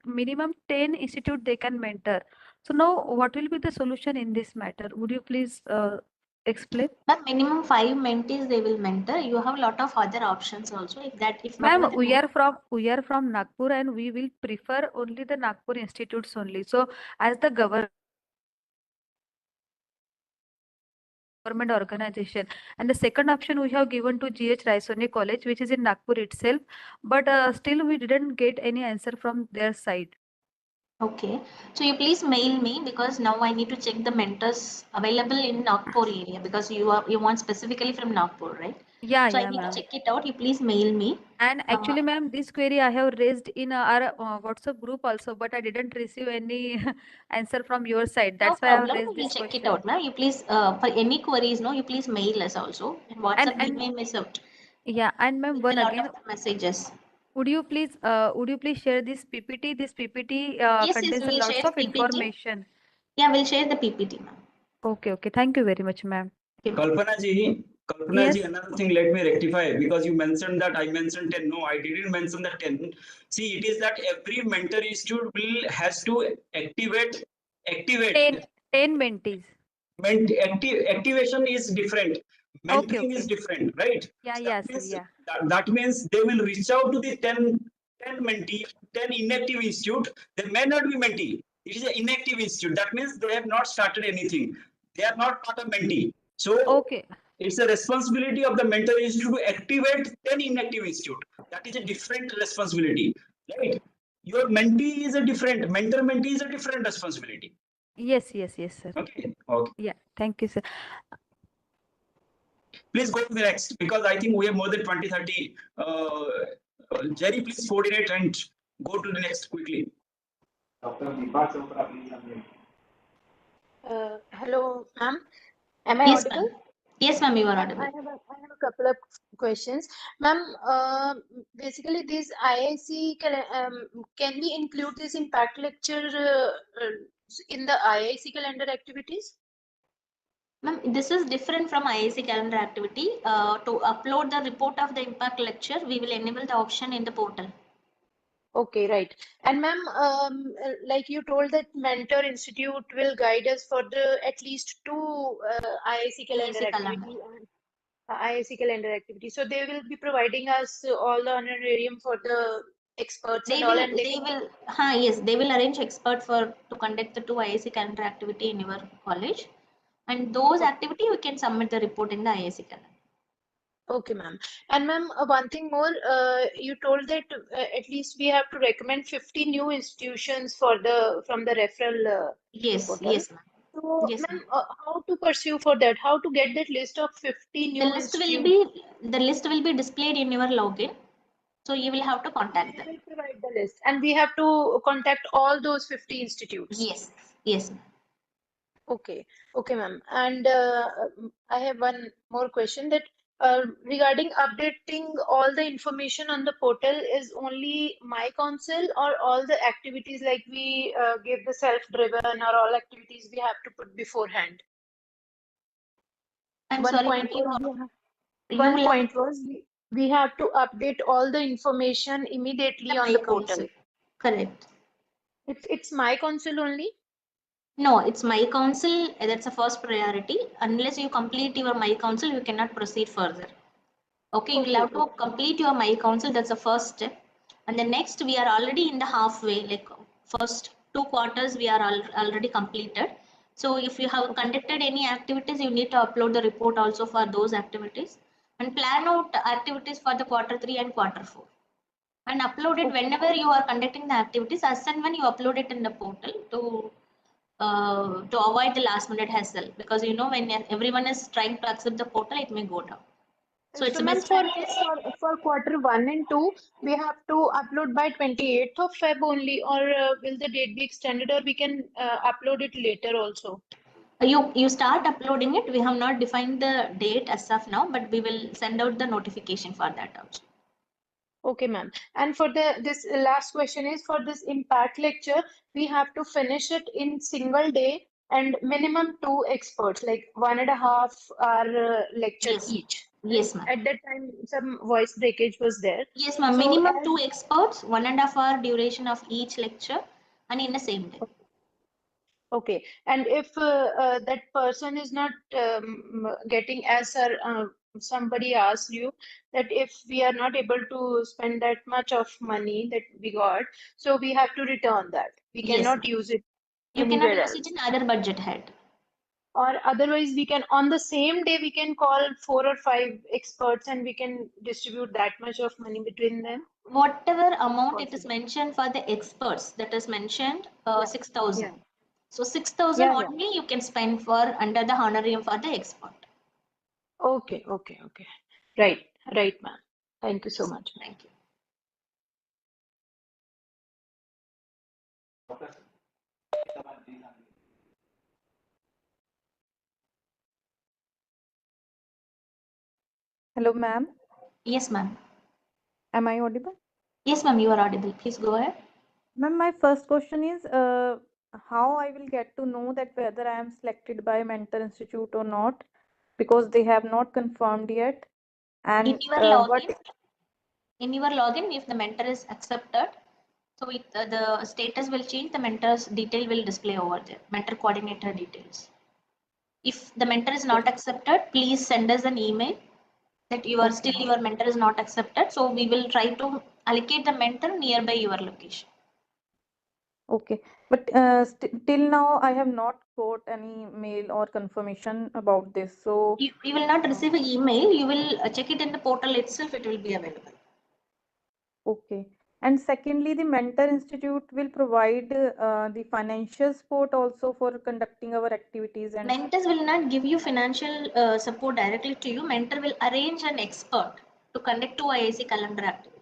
minimum 10 institute they can mentor. So now what will be the solution in this matter? Would you please explain?
But minimum 5 mentees they will mentor. You have a lot of other options also. If
Ma'am,
whatever the
we are from Nagpur and we will prefer only the Nagpur institutes only. So as the government organization, and the second option we have given to GH Raisoni College, which is in Nagpur itself, but still we didn't get any answer from their side.
Okay, so you please mail me because now I need to check the mentors available in Nagpur area because you want specifically from Nagpur, right?
Yeah,
So I
yeah,
need
ma'am.
to check it out. You please mail me.
And actually, ma'am, this query I have raised in our WhatsApp group also, but I didn't receive any answer from your side.
No
That's why I have
problem.
raised
We'll
this
check it
question.
out now. You please for any queries, no, you please mail us also. And WhatsApp we
And
may miss out.
yeah, and ma'am,
It's
one
a lot
again,
of messages.
would you please share this PPT? This PPT
Yes,
contains a
we'll
lots
share
of
PPT.
information.
Yeah, we'll share the PPT, ma'am.
Okay, okay. Thank you very much, ma'am.
Kalpana ji,
Yes.
another thing, let me rectify because you mentioned that I mentioned 10. No, I didn't mention that 10. See, it is that every mentor institute has to activate
10 mentees.
Activation is different.
Okay,
Mentoring is
okay.
different, right?
Yeah,
So
yes, yeah.
that means they will reach out to the 10 mentee, 10 inactive institute. They may not be mentee. It is an inactive institute. That means they have not started anything. They are not part of mentee. So
Okay.
it's a responsibility of the mentor institute to activate 10 inactive institute. That is a different responsibility, right? Your mentee is a different, mentor-mentee is a different responsibility.
Yes, yes, yes, sir.
Okay. Okay.
Yeah, thank you, sir.
Please go to the next because I think we have more than 20, 30. Jerry, please coordinate and go to the next quickly.
Dr. Deepa Chopra, please unmute.
Hello, ma'am. Am I
Yes,
audible?
ma'am. Yes, ma'am, you are
Ma'am,
audible.
I have a couple of questions. Ma'am, basically this IIC, can we include this impact lecture in the IIC calendar activities?
Ma'am, this is different from IIC calendar activity. To upload the report of the impact lecture, we will enable the option in the portal.
Okay, right. And ma'am, like you told that Mentor Institute will guide us for the at least two IIC calendar
IIC calendar.
activity and IIC calendar activity. So they will be providing us all the honorarium for the experts
They
and all,
will,
and
yes, they will arrange expert to conduct the two IIC calendar activity in your college. And those activity, you can submit the report in the IIC calendar.
Okay, ma'am. And ma'am, one thing more, you told that at least we have to recommend 50 new institutions for the from the referral
Yes,
portal.
yes, ma'am.
So,
Yes,
ma'am,
ma'am.
how to pursue for that? How to get that list of 50
The
new
list will
institutes?
be displayed in your login. So you will have to contact
They
them.
will provide the list, and we have to contact all those 50 institutes.
Yes, yes, ma'am.
Okay, okay, ma'am. And I have one more question that regarding updating all the information on the portal is only my council or all the activities like we give the self-driven or all activities we have to put beforehand.
I'm
One
sorry,
point
ma'am,
was
you will have
we have to update all the information immediately on
my
the portal.
council. Correct.
It's my council only.
No, it's my council. That's the first priority. Unless you complete your my council, you cannot proceed further. Okay, you will
Okay,
have to complete your my council. That's the first step. And the next, we are already in the halfway. Like first 2 quarters, we are already completed. So if you have conducted any activities, you need to upload the report also for those activities and plan out activities for the quarter 3 and quarter 4. And upload it whenever you are conducting the activities. As and when you upload it in the portal to avoid the last minute hassle, because you know when everyone is trying to accept the portal, it may go down. So it's
So,
the
ma'am,
best practice.
for quarter 1 and 2, we have to upload by 28th of Feb only, or will the date be extended, or we can upload it later also?
You start uploading it. We have not defined the date as of now, but we will send out the notification for that also.
Okay, ma'am. And for this last question is for this impact lecture, we have to finish it in single day and minimum 2 experts, like 1.5 hour lecture
Yes,
each.
yes, ma'am.
At that time, some voice breakage was there.
Yes, ma'am.
So
Minimum
as
2 experts, 1.5 hour duration of each lecture, and in the same day.
okay, and if that person is not getting, as sir, somebody asked you that if we are not able to spend that much of money that we got, so we have to return that. We
Yes,
cannot
ma'am.
use it
You cannot
anywhere
use it
else.
in other budget head.
Or otherwise, we can, on the same day, we can call 4 or 5 experts and we can distribute that much of money between them.
Whatever amount it is
Possible.
mentioned for the experts, that is mentioned
Yeah,
6,000.
yeah,
So 6,000
yeah, yeah.
only you can spend for under the honorarium for the expert.
Okay, okay, okay. Right, right, ma'am. Thank you so
Yes,
much.
thank you.
Hello, ma'am.
Yes, ma'am.
Am I audible?
Yes, ma'am, you are audible. Please go ahead.
Ma'am, my first question is how I will get to know that whether I am selected by Mentor Institute or not, because they have not confirmed yet.
In
And
your
what?
login, if the mentor is accepted, so the status will change, the mentor's detail will display over there, mentor coordinator details. If the mentor is not accepted, please send us an email that you are still, your mentor is not accepted. So we will try to allocate the mentor nearby your location.
Okay, but till now I have not got any mail or confirmation about this. So,
You will not receive an email. You will check it in the portal itself. It will be available.
okay. And secondly, the Mentor Institute will provide the financial support also for conducting our activities. And
Mentors will not give you financial support directly to you. Mentor will arrange an expert to conduct 2 IAC calendar activity.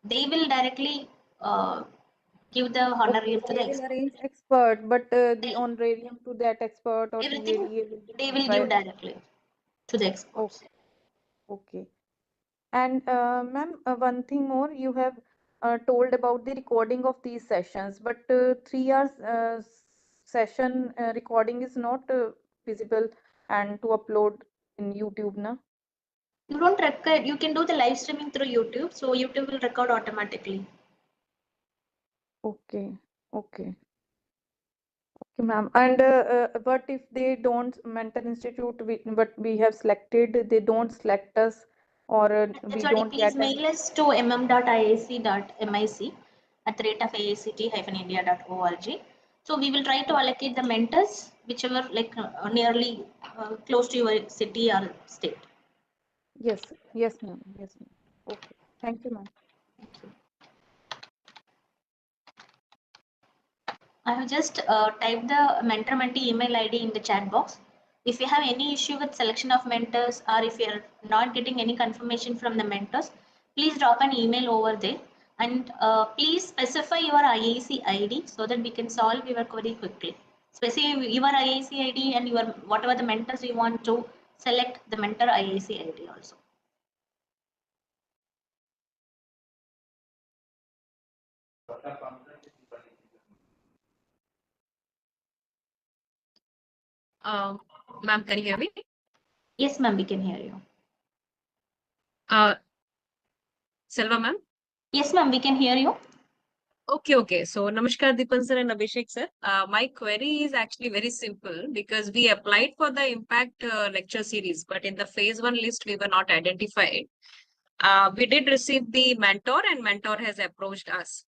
They will directly give the
okay,
honorarium to
they
the
will
expert.
arrange expert, but the honorarium to that expert or
Everything
TADA will be
they
paid
will
by.
give directly to the experts.
Okay, okay. And ma'am, one thing more, you have told about the recording of these sessions, but 3 hours session recording is not visible and to upload in YouTube, na?
You don't record. You can do the live streaming through YouTube, so YouTube will record automatically.
Okay, okay. Okay, ma'am. And what if they don't, Mental Institute, but we have selected, they don't select us, or
That's
we
why
don't
please
get any.
mail us to mm.iac.mic@aft.india.org. So we will try to allocate the mentors, whichever like nearly close to your city or state.
Yes, yes, ma'am. Yes, ma'am. Okay. Thank you, ma'am.
Thank you. I have just typed the mentor-mentee email ID in the chat box. If you have any issue with selection of mentors, or if you're not getting any confirmation from the mentors, please drop an email over there, and please specify your IAC ID so that we can solve your query quickly. Specify your IAC ID and your whatever the mentors you want to select the mentor IAC ID also.
Ma'am, can you hear me?
Yes, ma'am, we can hear you.
Selva, ma'am?
Yes, ma'am, we can hear you.
Okay. So, Namaskar, Deepan sir and Abhishek sir. My query is actually very simple because we applied for the impact lecture series, but in the phase 1 list, we were not identified. We did receive the mentor, and mentor has approached us.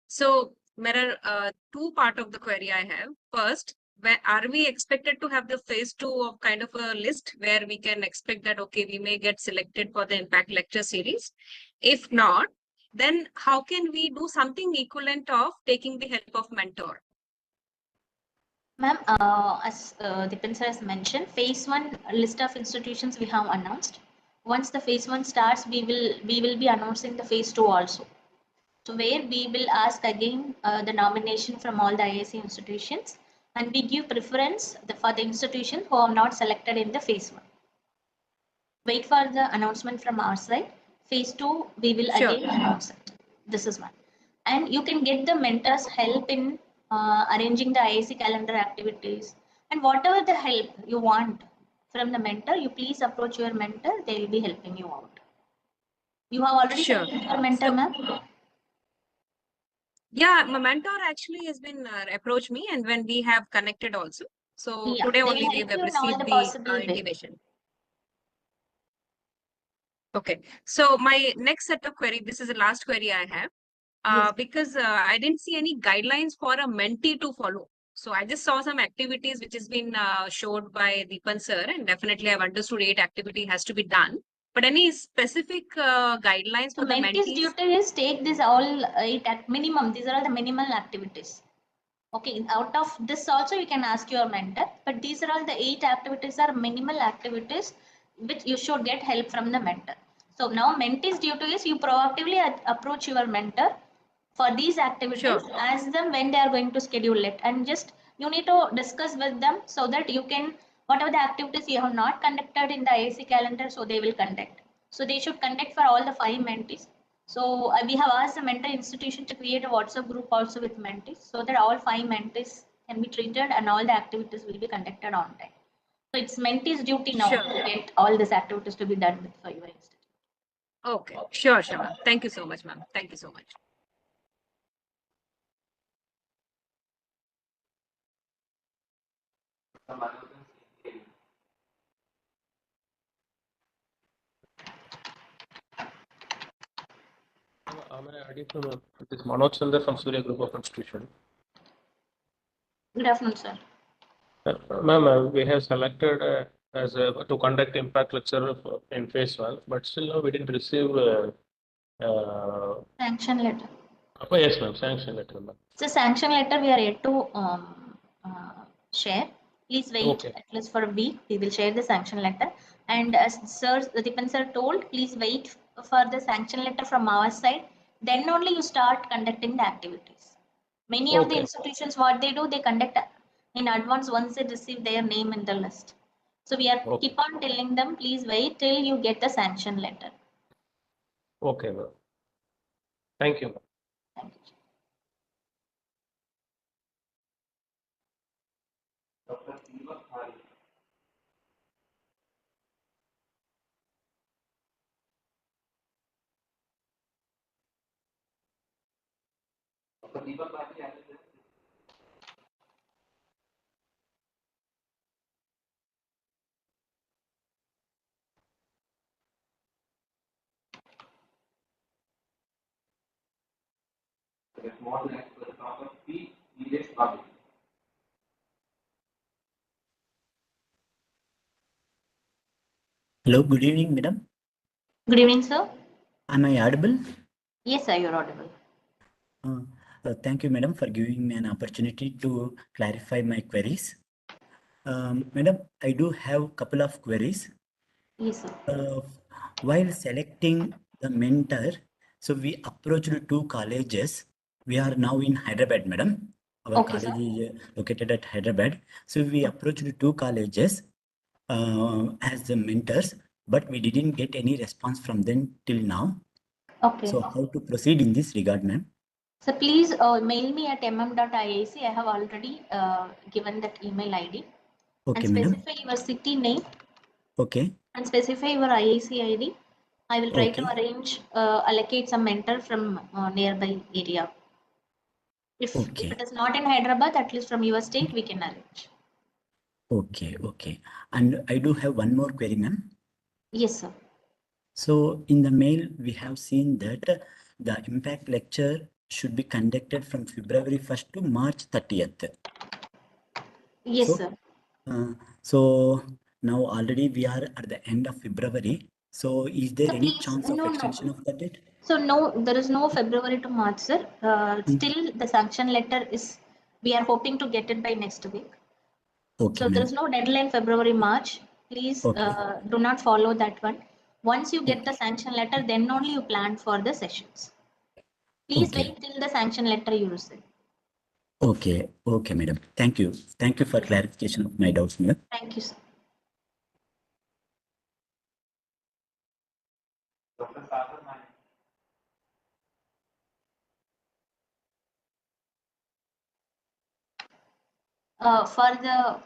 So there are two part of the query I have. First, where are we expected to have the phase 2 of kind of a list where we can expect that, okay, we may get selected for the impact lecture series? If not, then how can we do something equivalent of taking the help of mentor?
Ma'am, as Deepan sir has mentioned, phase 1 list of institutions we have announced. Once the phase 1 starts, we will be announcing the phase 2 also. So where we will ask again the nomination from all the IAC institutions, and we give preference for the institutions who are not selected in the phase 1. Wait for the announcement from our side. Phase 2, we will
Sure.
again announce it. This is one. And you can get the mentors help in arranging the IAC calendar activities, and whatever the help you want from the mentor, you please approach your mentor. They will be helping you out. You have already
Sure.
selected your mentor,
So,
ma'am?
yeah, my mentor actually has been approached me, and when we have connected also. So
Yeah,
today
they will
only we
help
have
you in all
received
the
the
possible way.
intimation. Okay, so my next set of query, this is the last query I have,
Yes.
because I didn't see any guidelines for a mentee to follow. So I just saw some activities which has been showed by Deepan sir, and definitely I've understood 8 activity has to be done. But any specific guidelines
So
for the
mentee's
mentees?
duty is take this all 8 at minimum. These are all the minimal activities. Okay, out of this also you can ask your mentor, but these are all the 8 activities are minimal activities which you should get help from the mentor. So now mentee's duty is you proactively approach your mentor for these activities,
Sure.
ask them when they are going to schedule it, and just you need to discuss with them so that you can, whatever the activities you have not conducted in the IAC calendar, so they will conduct. So they should conduct for all the 5 mentees. So we have asked the mentor institution to create a WhatsApp group also with mentees so that all 5 mentees can be treated and all the activities will be conducted on time. So it's mentee's duty now
Sure.
to get all these activities to be done with for your institute.
Okay, sure, ma'am. Thank you so much, ma'am. Thank you so much.
Am I audible, ma'am? It is Manoj Sundar from Surya Group of Institution.
Good afternoon, sir.
Ma'am, we have selected to conduct impact lecture in phase 1, but still now we didn't receive.
Sanction letter.
Oh, yes, ma'am. Sanction letter, ma'am.
So sanction letter we are yet to share. Please wait
Okay.
at least for a week. We will share the sanction letter. And as Sir Deepan sir told, please wait for the sanction letter from our side. Then only you start conducting the activities. Many of the
Okay.
institutions, what they do, they conduct in advance once they receive their name in the list. So we are
Okay.
keep on telling them, please wait till you get the sanction letter.
Okay, ma'am. Thank you, ma'am.
Thank you.
Hello, good evening, madam.
Good evening, sir.
Am I audible?
Yes, sir, you're audible.
Thank you, madam, for giving me an opportunity to clarify my queries. Madam, I do have a couple of queries.
Yes, sir.
While selecting the mentor, so we approached two colleges. We are now in Hyderabad, madam. Our
Okay,
college
sir.
is located at Hyderabad. So we approached two colleges as the mentors, but we didn't get any response from them till now.
Okay.
So how to proceed in this regard, ma'am?
So please mail me at mm.iac. I have already given that email ID.
Okay,
And
madam.
specify your city name.
Okay.
And specify your IAC ID. I will try to
Okay.
arrange, allocate some mentor from nearby area. If it is not in Hyderabad, at least from your state, we can arrange.
Okay, okay. And I do have one more query, ma'am.
Yes, sir.
So in the mail, we have seen that the impact lecture should be conducted from February 1st to March 30th.
Yes,
so,
sir.
So now already we are at the end of February. So is there any chance of extension of the date?
So no, there is no February to March, sir. Still the sanction letter is, we are hoping to get it by next week.
Okay,
so there is no deadline February, March. Please do not follow that one. Once you get the sanction letter, then only you plan for the sessions. Please wait till the sanction letter you receive.
Okay, okay, madam. Thank you. Thank you for clarification of my doubts, madam.
Thank you, sir. For the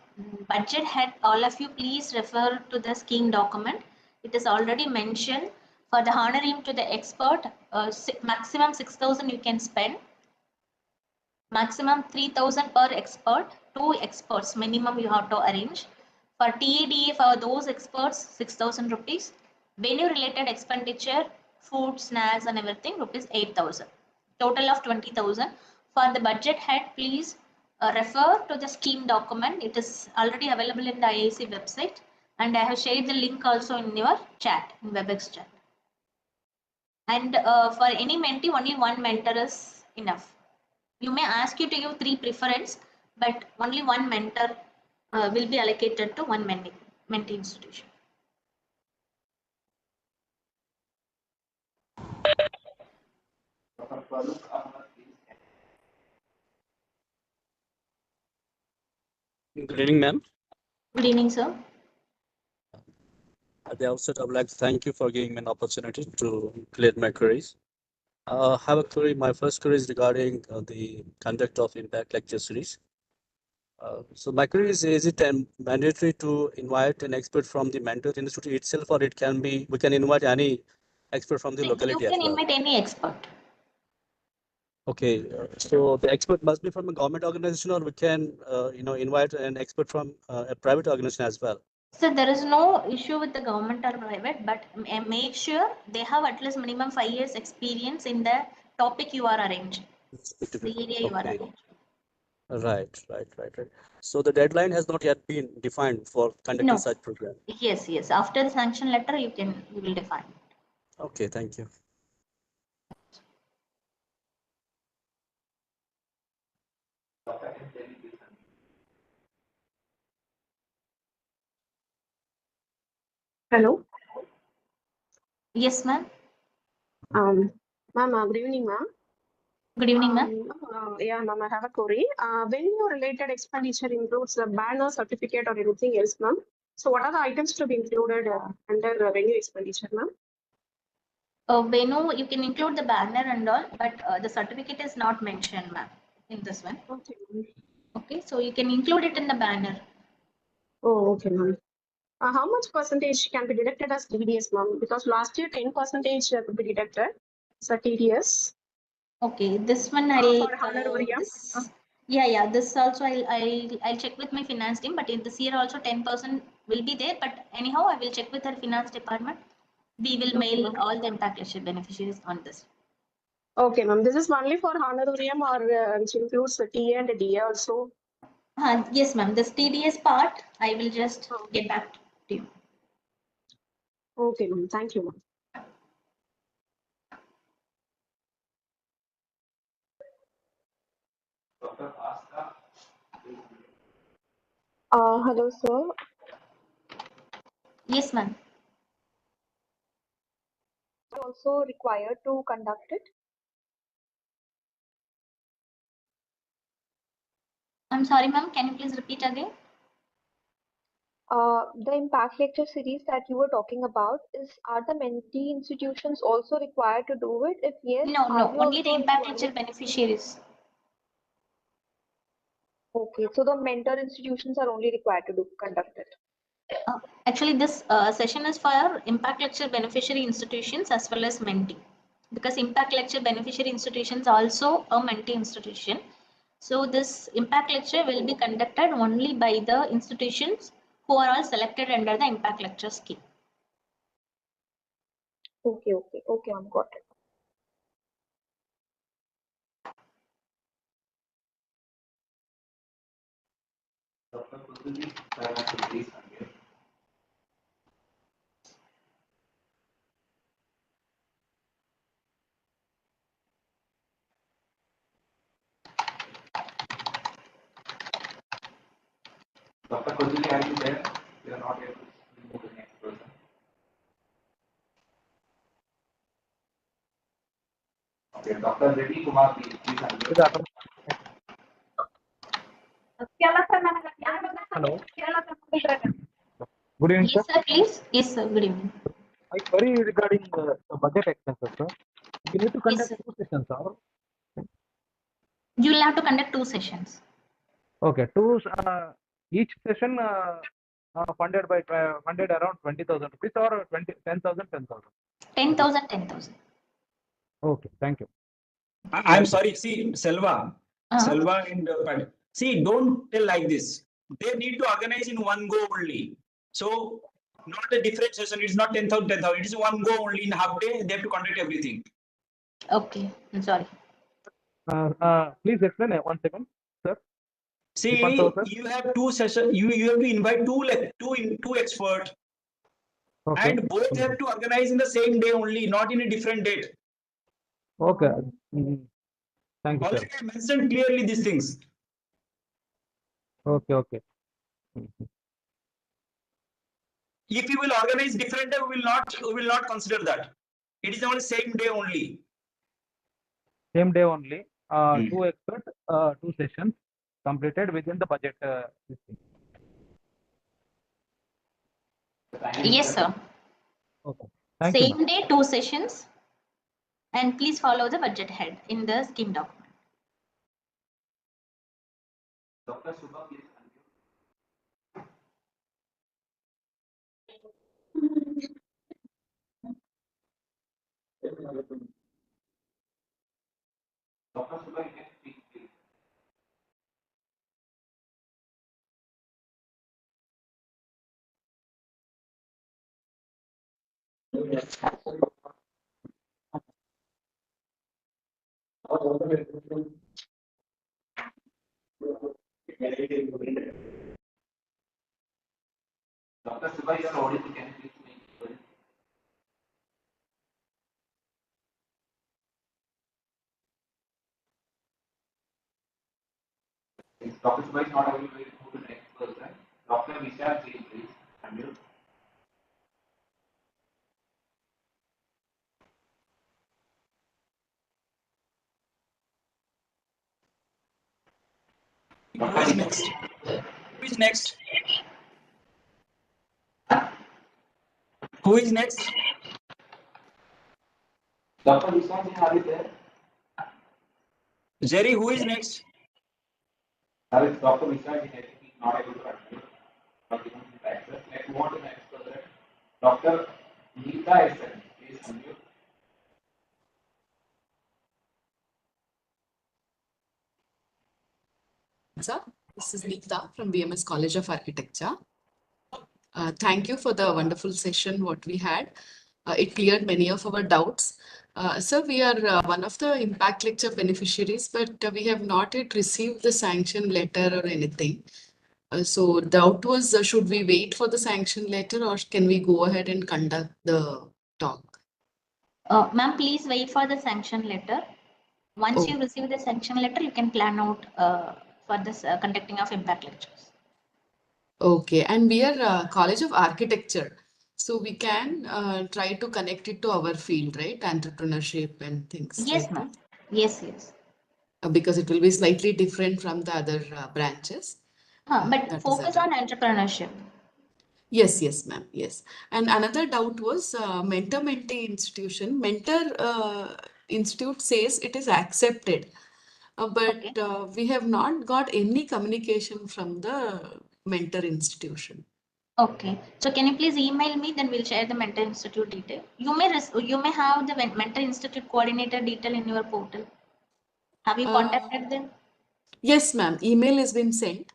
budget head, all of you please refer to the scheme document. It is already mentioned for the honoring to the expert, maximum 6,000 you can spend. Maximum 3,000 per expert, 2 experts minimum you have to arrange. For TADA, for those experts, 6,000 rupees. Venue related expenditure, food, snacks and everything, rupees 8,000. Total of 20,000. For the budget head, please refer to the scheme document. It is already available in the IAC website. And I have shared the link also in your chat, in WebEx chat. And for any mentee, only one mentor is enough. You may ask you to give 3 preference, but only one mentor will be allocated to one mentee institution.
Good evening, ma'am.
Good evening, sir.
At the outset, I would like to thank you for giving me an opportunity to clear my queries. I have a query. My first query is regarding the conduct of impact lecture series. So my query is it mandatory to invite an expert from the mentor institute itself, or it can be, we can invite any expert from the locality as well?
You can invite any expert.
Okay, so the expert must be from a government organization, or we can, invite an expert from a private organization as well.
So there is no issue with the government or private, but make sure they have at least minimum 5 years experience in the topic you are arranging, the area you are arranging.
Right. So the deadline has not yet been defined for conducting such program.
Yes. After the sanction letter, you will define.
Okay, thank you.
Hello.
Yes, ma'am.
Ma'am, good evening, ma'am.
Good evening, ma'am.
Yeah, ma'am, I have a query. Venue related expenditure includes the banner, certificate, or anything else, ma'am. So, what are the items to be included under the venue expenditure, ma'am?
Venue, you can include the banner and all, but the certificate is not mentioned, ma'am, in this one.
Okay.
Okay, so you can include it in the banner.
Oh, okay, ma'am. How much percentage can be deducted as TDS, ma'am? Because last year 10% could be deducted. So TDS.
Okay, this one
For honorarium.
This also I'll check with my finance team, but in this year also 10% will be there. But anyhow, I will check with our finance department. We will mail all the impact lecture beneficiaries on this.
Okay, ma'am. This is only for honorarium, or which includes the TA and the DA also.
Yes, ma'am. This TDS part, I will just get back to you.
Okay, ma'am. Thank you, ma'am. Hello, sir.
Yes, ma'am.
Also required to conduct it.
I'm sorry, ma'am. Can you please repeat again?
The impact lecture series that you were talking about are the mentee institutions also required to do it? If yes,
No,
are we
only the
also
impact
required?
lecture beneficiaries.
Okay, so the mentor institutions are only required to conduct it.
Actually, this session is for impact lecture beneficiary institutions as well as mentee, because impact lecture beneficiary institutions also a mentee institution. So this impact lecture will be conducted only by the institutions who are all selected under the impact lecture scheme.
Okay, I'm got it.
Dr. Kojuli, are you there? We are not able to move to the next person. Okay, Dr. Reddy Kumar, please unmute.
Hello. Good evening,
Yes,
sir.
sir, please. Yes, sir. Good evening.
My query regarding the budget expenses, sir. We need to conduct
Yes,
two sessions, sir.
you will have to conduct 2 sessions.
Okay, each session funded around 20,000 rupees or 10,000.
10,000, 10,000.
Okay, thank you.
I'm sorry. See, Selva, Selva and see, don't tell like this. They need to organize in one go only. So, not a different session. It's not 10,000, 10,000. It is one go only. In half day, they have to conduct everything.
Okay, I'm sorry.
Please explain 1 second, sir.
See, you have 2 sessions. You have to invite two experts,
okay.
And both have to organize in the same day only, not in a different date.
Okay. Thank you, sir.
Already I mentioned clearly these things.
Okay.
If you will organize different day, we will not consider that. It is on the same day only.
Same day only. 2 experts, 2 sessions completed within the budget.
Yes, sir.
Okay. Thank you,
Same day, 2 sessions. And please follow the budget head in the scheme document.
Dr. Subha, please unmute. Dr. Subha, you can speak, please. Dr. Subha, you are audible. Can you please speak? If Dr. Subha is not available, we will move to the next person. Dr. Vishal Jain, please unmute.
Who is next? Who is next? Who is next?
Dr. Vishal Jain, are you there?
Jerry, who is next?
It's Dr. Vishal Jain, I think he is not able to unmute. Not given him access. Let's move on to the next person. Dr. Neeta SN, please unmute.
Sir, this is Neeta from BMS College of Architecture. Thank you for the wonderful session what we had. It cleared many of our doubts. Sir, we are one of the impact lecture beneficiaries, but we have not yet received the sanction letter or anything. So doubt was, should we wait for the sanction letter or can we go ahead and conduct the talk?
Ma'am, please wait for the sanction letter. Once you receive the sanction letter, you can plan out for this conducting of impact lectures.
Okay, and we are College of Architecture, so we can try to connect it to our field, right? Entrepreneurship and things
Yes,
like
ma'am.
that.
Yes, yes.
Because it will be slightly different from the other branches.
But
That is
focus
it.
on entrepreneurship.
Yes, yes, ma'am. Yes. And another doubt was mentor-mentee institution. Mentor institute says it is accepted, but we have not got any communication from the mentor institution.
Okay. So can you please email me? Then we'll share the mentor institute detail. You may have the mentor institute coordinator detail in your portal. Have you contacted them?
Yes, ma'am. Email has been sent.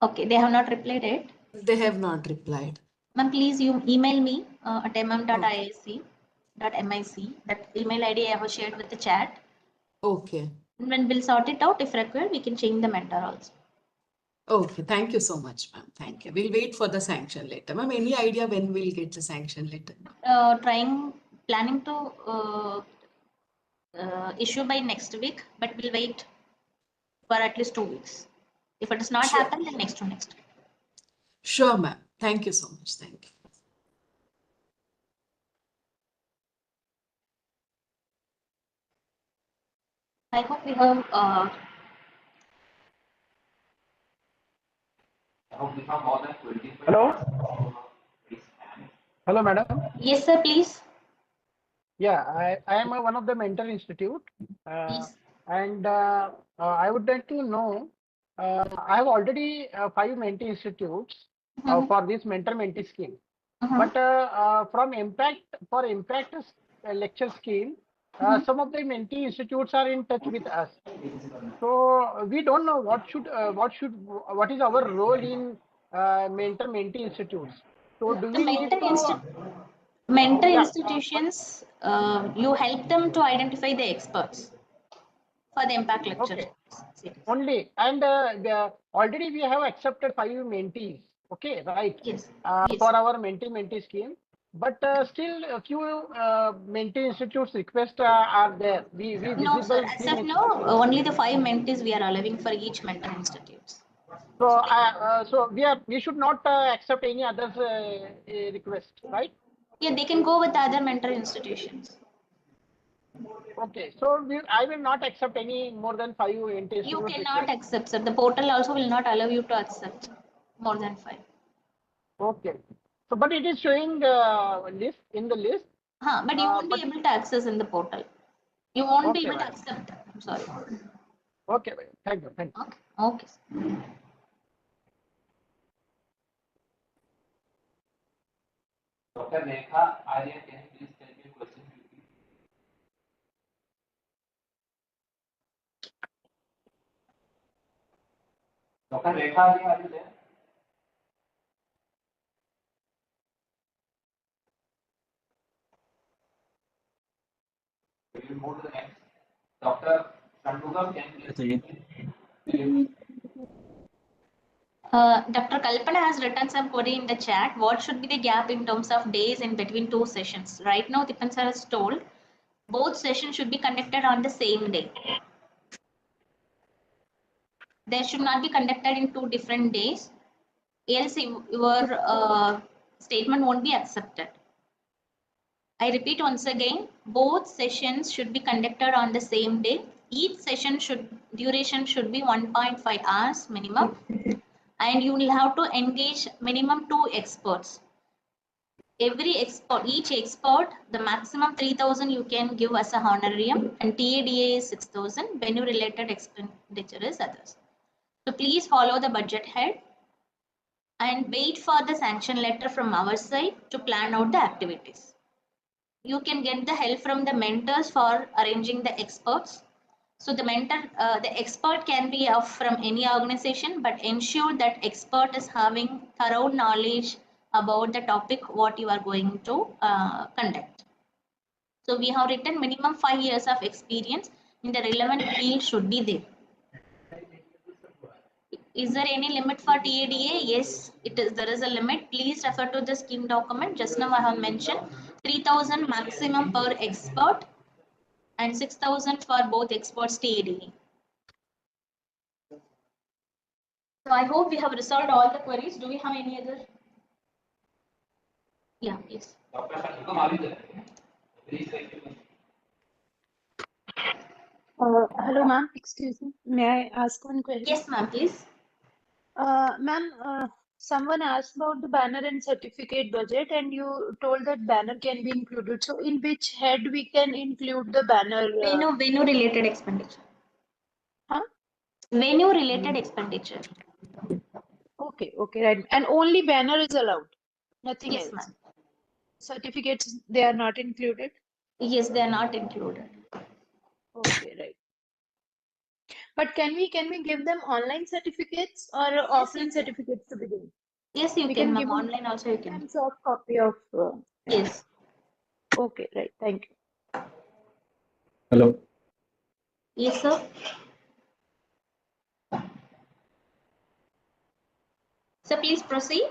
Okay. They have not replied yet.
They have not replied.
Ma'am, please you email me at mm.ic.mic. That email ID I have shared with the chat.
Okay.
When we'll sort it out, if required, we can change the mentor also.
Okay, thank you so much, ma'am. Thank you. We'll wait for the sanction letter. Ma'am, any idea when we'll get the sanction letter?
Planning to issue by next week, but we'll wait for at least 2 weeks. If it does not happen, then next week.
Sure, ma'am. Thank you so much. Thank you.
I hope we have
Hello? Hello, madam.
Yes, sir, please.
Yeah, I am one of the mentor institute. And I would like to know, I have already 5 mentee institutes for this mentor-mentee scheme. But for impact lecture scheme, some of the mentee institutes are in touch with us. So we don't know what is our role in mentor-mentee institutes. So do we need to
mentor institutions, you help them to identify the experts for the impact lecture.
Okay. Only, and already we have accepted 5 mentees. Okay, right?
Yes.
For our mentee scheme, but still a few mentee institutes requests are there. We
No, sir.
visible.
As of now, only the 5 mentees we are allowing for each mentor institutes.
So we should not accept any others request, right?
Yeah, they can go with other mentor institutions.
Okay, so I will not accept any more than 5 mentees.
You cannot accept, sir. The portal also will not allow you to accept more than 5.
Okay. So, but it is showing list in the list.
But you won't be able to access in the portal. You won't be able to accept. I'm sorry.
Okay, thank you. Thank you.
Okay.
Dr. Rekha Arya, can you please tell me a question? Dr. Rekha Arya, are you there? We will move to the next. Dr. Shandugam, can you please?
Dr. Kalpana has written some query in the chat. What should be the gap in terms of days in between 2 sessions? Right now, Dipan sir has told both sessions should be conducted on the same day. They should not be conducted in 2 different days. Else, your statement won't be accepted. I repeat once again, both sessions should be conducted on the same day. Each session duration should be 1.5 hours minimum. And you will have to engage minimum 2 experts. Each expert, the maximum 3,000 you can give as a honorarium, and TADA is 6,000. Venue related expenditure is others. So please follow the budget head and wait for the sanction letter from our side to plan out the activities. You can get the help from the mentors for arranging the experts. So the expert can be from any organization, but ensure that expert is having thorough knowledge about the topic what you are going to conduct. So we have written minimum 5 years of experience in the relevant field should be there. Is there any limit for TADA? Yes, it is. There is a limit. Please refer to the scheme document. Just now I have mentioned 3,000 maximum per expert. and 6,000 for both experts TAD. So I hope we have resolved all the queries. Do we have any other? Yeah, please.
Hello, ma'am. Excuse me. May I ask one question?
Yes, ma'am, please.
Ma'am, someone asked about the banner and certificate budget, and you told that banner can be included. So, in which head we can include the banner?
Venue related expenditure.
Huh?
Venue related expenditure.
Okay, right. And only banner is allowed, nothing
Yes,
else.
ma'am.
Certificates, they are not included?
Yes, they are not included.
Okay, right. But can we give them online certificates or
Yes,
offline certificates to begin?
Yes, you
We
can,
can
ma'am.
give them
Online also you can.
soft copy of.
Yes.
Okay, right. Thank you.
Hello.
Yes, sir. So please proceed.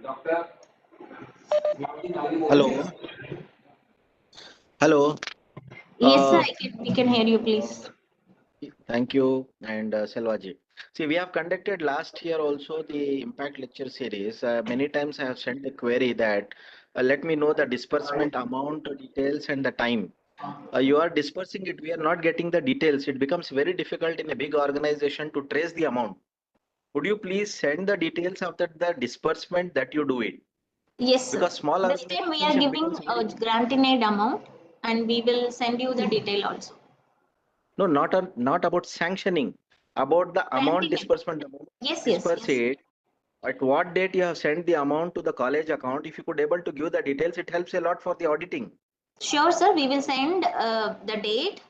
Doctor.
Hello. Hello.
Yes, sir. We can hear you, please.
Thank you and Selvaji. See, we have conducted last year also the impact lecture series. Many times I have sent a query that let me know the disbursement amount, details, and the time. You are dispersing it. We are not getting the details. It becomes very difficult in a big organization to trace the amount. Would you please send the details of the disbursement that you do it?
Yes, sir.
Because small
This time we are
organizations, it
giving
becomes
a grant in aid amount, and we will send you the detail also.
no, not about sanctioning, about the amount disbursement.
Yes,
Disperse it. At what date you have sent the amount to the college account? If you could able to give the details, it helps a lot for the auditing.
Sure, sir. We will send the date.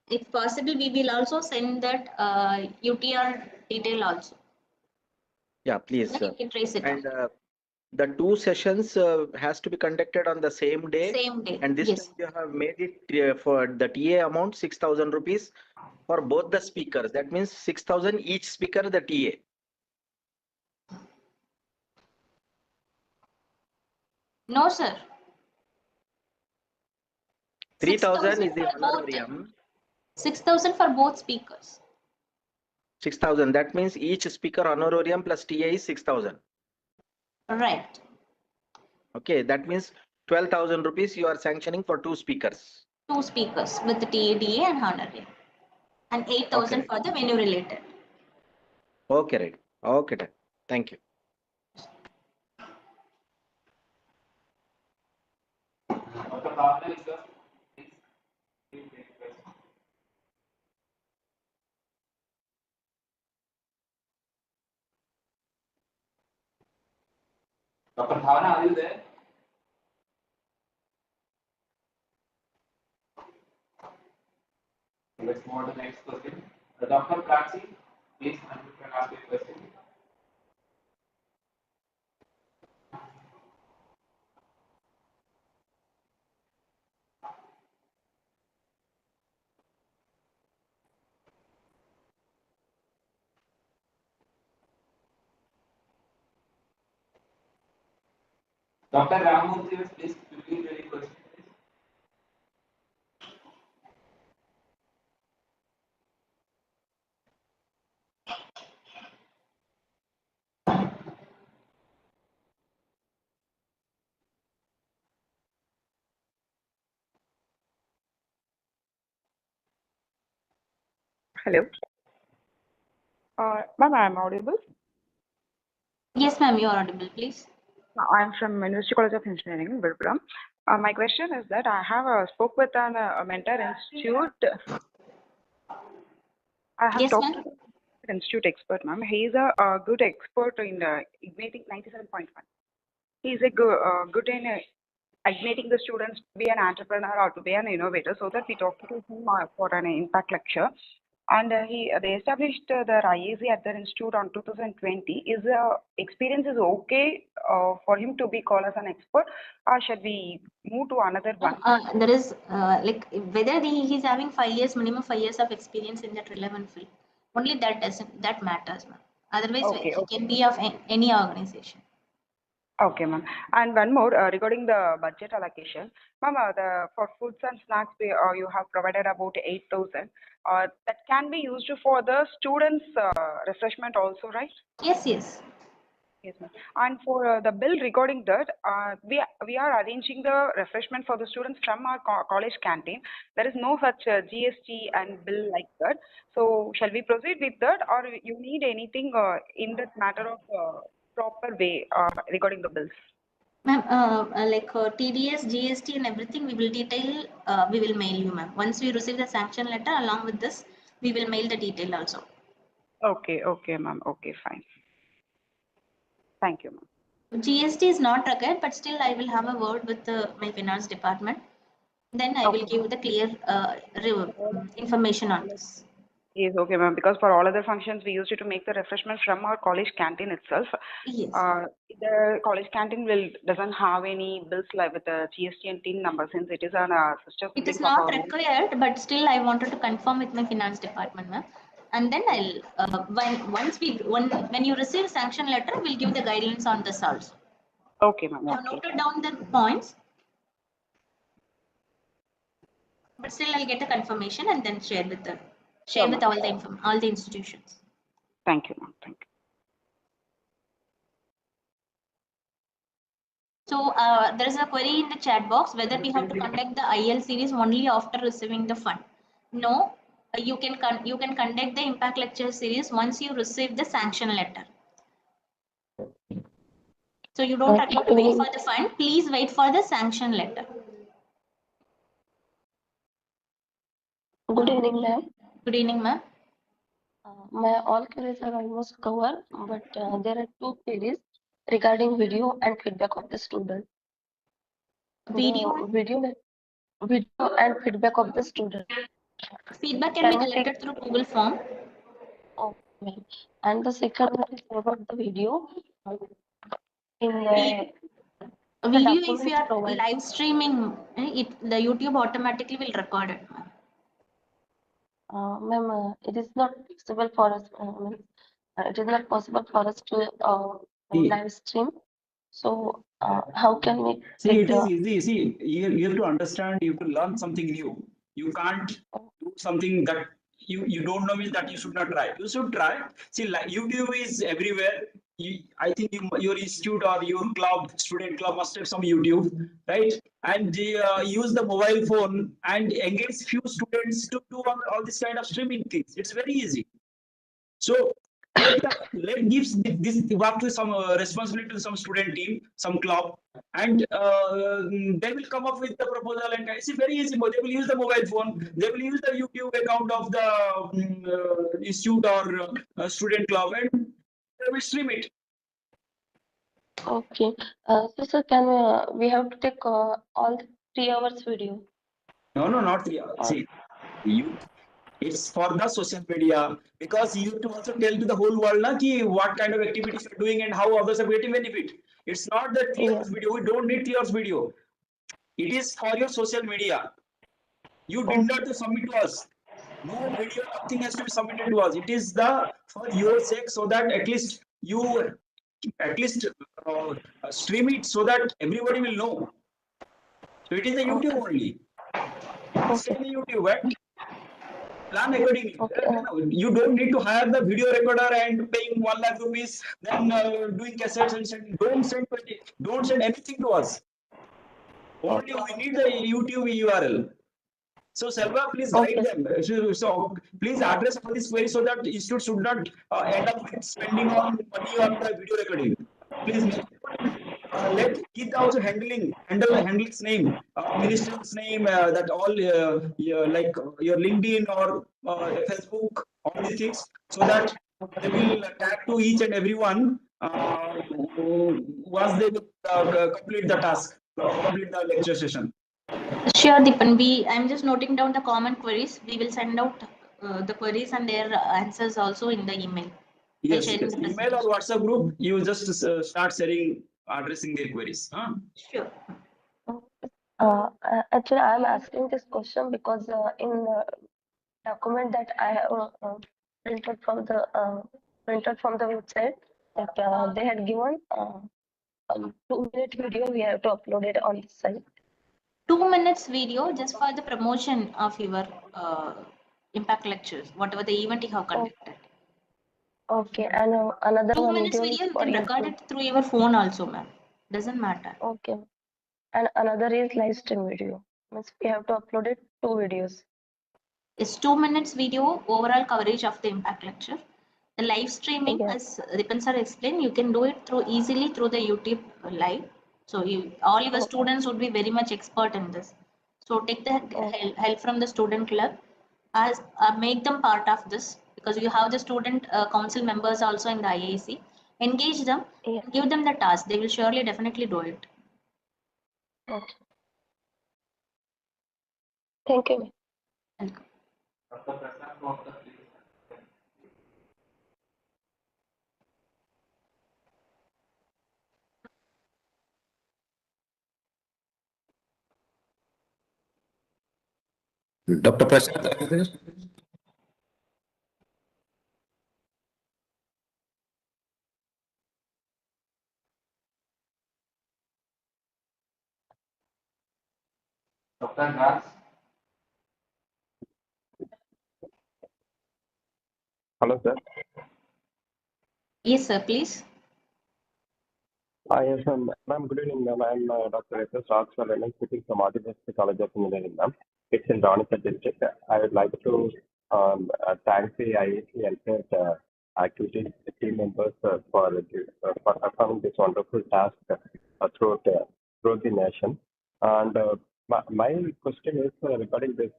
If possible, we will also send that UTR detail also.
Yeah, please.
Then you can trace it.
And the 2 sessions has to be conducted on the same day.
Same day.
And this
Yes.
time you have made it for the TA amount 6,000 rupees for both the speakers. That means 6,000 each speaker, the TA.
No, sir.
3,000 is
6,000
the
for both.
honorarium.
6,000 for both speakers.
6,000. That means each speaker honorarium plus TA is 6,000.
Right.
Okay, that means 12,000 rupees you are sanctioning for 2 speakers.
2 speakers with the TADA and honorarium. And 8,000
Okay.
for the venue related.
Okay, right. Okay, then. Thank you.
Dr. Bhavana, are you there? Let's move on to the next question. Dr. Prachi, please unmute and ask your question. Dr. Ramamurthy, please repeat your question.
Hello. Ma'am, I'm audible.
Yes, ma'am, you are audible, please.
I'm from University College of Engineering, Virupuram. My question is that I have spoke with an mentor institute. I have
Yes,
talked
ma'am.
to the institute expert, ma'am. He is a good expert in igniting 97.1. He is a good in igniting the students to be an entrepreneur or to be an innovator. So that we talked to him for an impact lecture. And they established the IAC at their institute on 2020. Is experience is okay for him to be called as an expert, or should we move to another one?
There is like whether he's having 5 years, minimum 5 years of experience in that relevant field. Only that matters, ma'am. Otherwise,
Okay,
it
okay.
can be of any organization.
Okay, ma'am. And one more regarding the budget allocation, ma'am. For foods and snacks, you have provided about 8,000. That can be used for the students' refreshment also, right?
Yes, yes.
Yes, ma'am. And for the bill regarding that, we are arranging the refreshment for the students from our college canteen. There is no such GST and bill like that. So shall we proceed with that, or you need anything in that matter of proper way regarding the bills?
Ma'am, like TDS, GST and everything, we will detail, we will mail you, ma'am. Once we receive the sanction letter, along with this, we will mail the detail also.
Okay, okay, ma'am. Okay, fine. Thank you, ma'am.
GST is not required, but still I will have a word with my finance department. Then I will give the clear information on this.
Yes, okay, ma'am. Because for all other functions, we used to make the refreshment from our college canteen itself.
Yes.
The college canteen doesn't have any bills like with the GST and TIN number, since it is on a sister
It is
building of
not
our.
required, but still I wanted to confirm with my finance department, ma'am. And then I'll when you receive sanction letter, we'll give the guidelines on this also.
Okay, ma'am.
I've noted down the points, but still I'll get a confirmation and then share with all the institutions.
Thank you, ma'am. Thank you.
So there is a query in the chat box whether we have to conduct the IL series only after receiving the fund. No, you can conduct the impact lecture series once you receive the sanction letter. So you don't have to wait for the fund. Please wait for the sanction letter.
Good evening, ma'am.
Good evening, ma'am.
My all queries are almost covered, but there are two queries regarding video and feedback of the student.
Video?
Video and feedback of the student.
Feedback can be collected through Google form.
Okay. And the second one is about the video. In the
Video, if you are live streaming, the YouTube automatically will record it.
Ma'am, it is not possible for us. It is not possible for us to live stream. So how can we?
See, it is easy. See, you have to understand. You have to learn something new. You can't do something that you don't know, means that you should not try. You should try. See, like YouTube is everywhere. I think your institute or your club, student club, must have some YouTube, right? And they use the mobile phone and engage few students to do all this kind of streaming things. It's very easy. So let gives this work to some responsibility to some student team, some club, and they will come up with the proposal. And it's very easy. They will use the mobile phone. They will use the YouTube account of the institute or student club, and they will stream it.
Okay. So sir, can we have to take all 3 hours video?
No, not 3 hours. See, it's for the social media, because you have to also tell to the whole world what kind of activities you're doing and how others are getting benefit. It's not the 3 hours video. We don't need 3 hours video. It is for your social media. You did not to submit to us. No video, nothing has to be submitted to us. It is for your sake, so that at least you stream it so that everybody will know. So it is the YouTube only. Stay in the YouTube, right? Plan accordingly. You don't need to hire the video recorder and paying 1 lakh rupees, then doing cassettes and send. Don't send anything to us. Only we need the YouTube URL. So Selva, please guide them. So please address all these queries so that institute should not end up with spending on money on the video recording. Please let Geeta also handle its name, minister's name, that all like your LinkedIn or Facebook, all these things, so that they will tag to each and everyone once they will complete the task, complete the lecture session.
Sure, Dipan. I'm just noting down the common queries. We will send out the queries and their answers also in the email.
Yes. Email or WhatsApp group, you just start addressing their queries.
Sure.
Actually, I am asking this question because in the document that I have printed from the printed from the website that they had given 2-minute video. We have to upload it on the site.
2 minutes video just for the promotion of your impact lectures, whatever the event you have conducted.
Okay, and another
2
one
minutes
video is
video, you
for
can record
YouTube.
it through your phone also, ma'am. Doesn't matter.
Okay, and another is live stream video. Means we have to upload it 2 videos.
It's 2 minutes video overall coverage of the impact lecture. The live streaming, as Dipan sir explained, you can do it easily through the YouTube live. So all your students would be very much expert in this. So take the help from the student club, as make them part of this, because you have the student council members also in the IIC. Engage them, give them the task. They will surely definitely do it.
Okay. Thank you.
Welcome.
Dr. Prashant, are you there?
Dr. Raj?
Hello, sir.
Yes, sir, please.
Yes, ma'am. Good evening, ma'am. I'm Dr. S.S. Raj, and I'm speaking from Artificial College of Engineering, ma'am. It's in Ranikhet district. I would like to thank the IIC and activities team members for performing this wonderful task throughout the nation. And my question is regarding this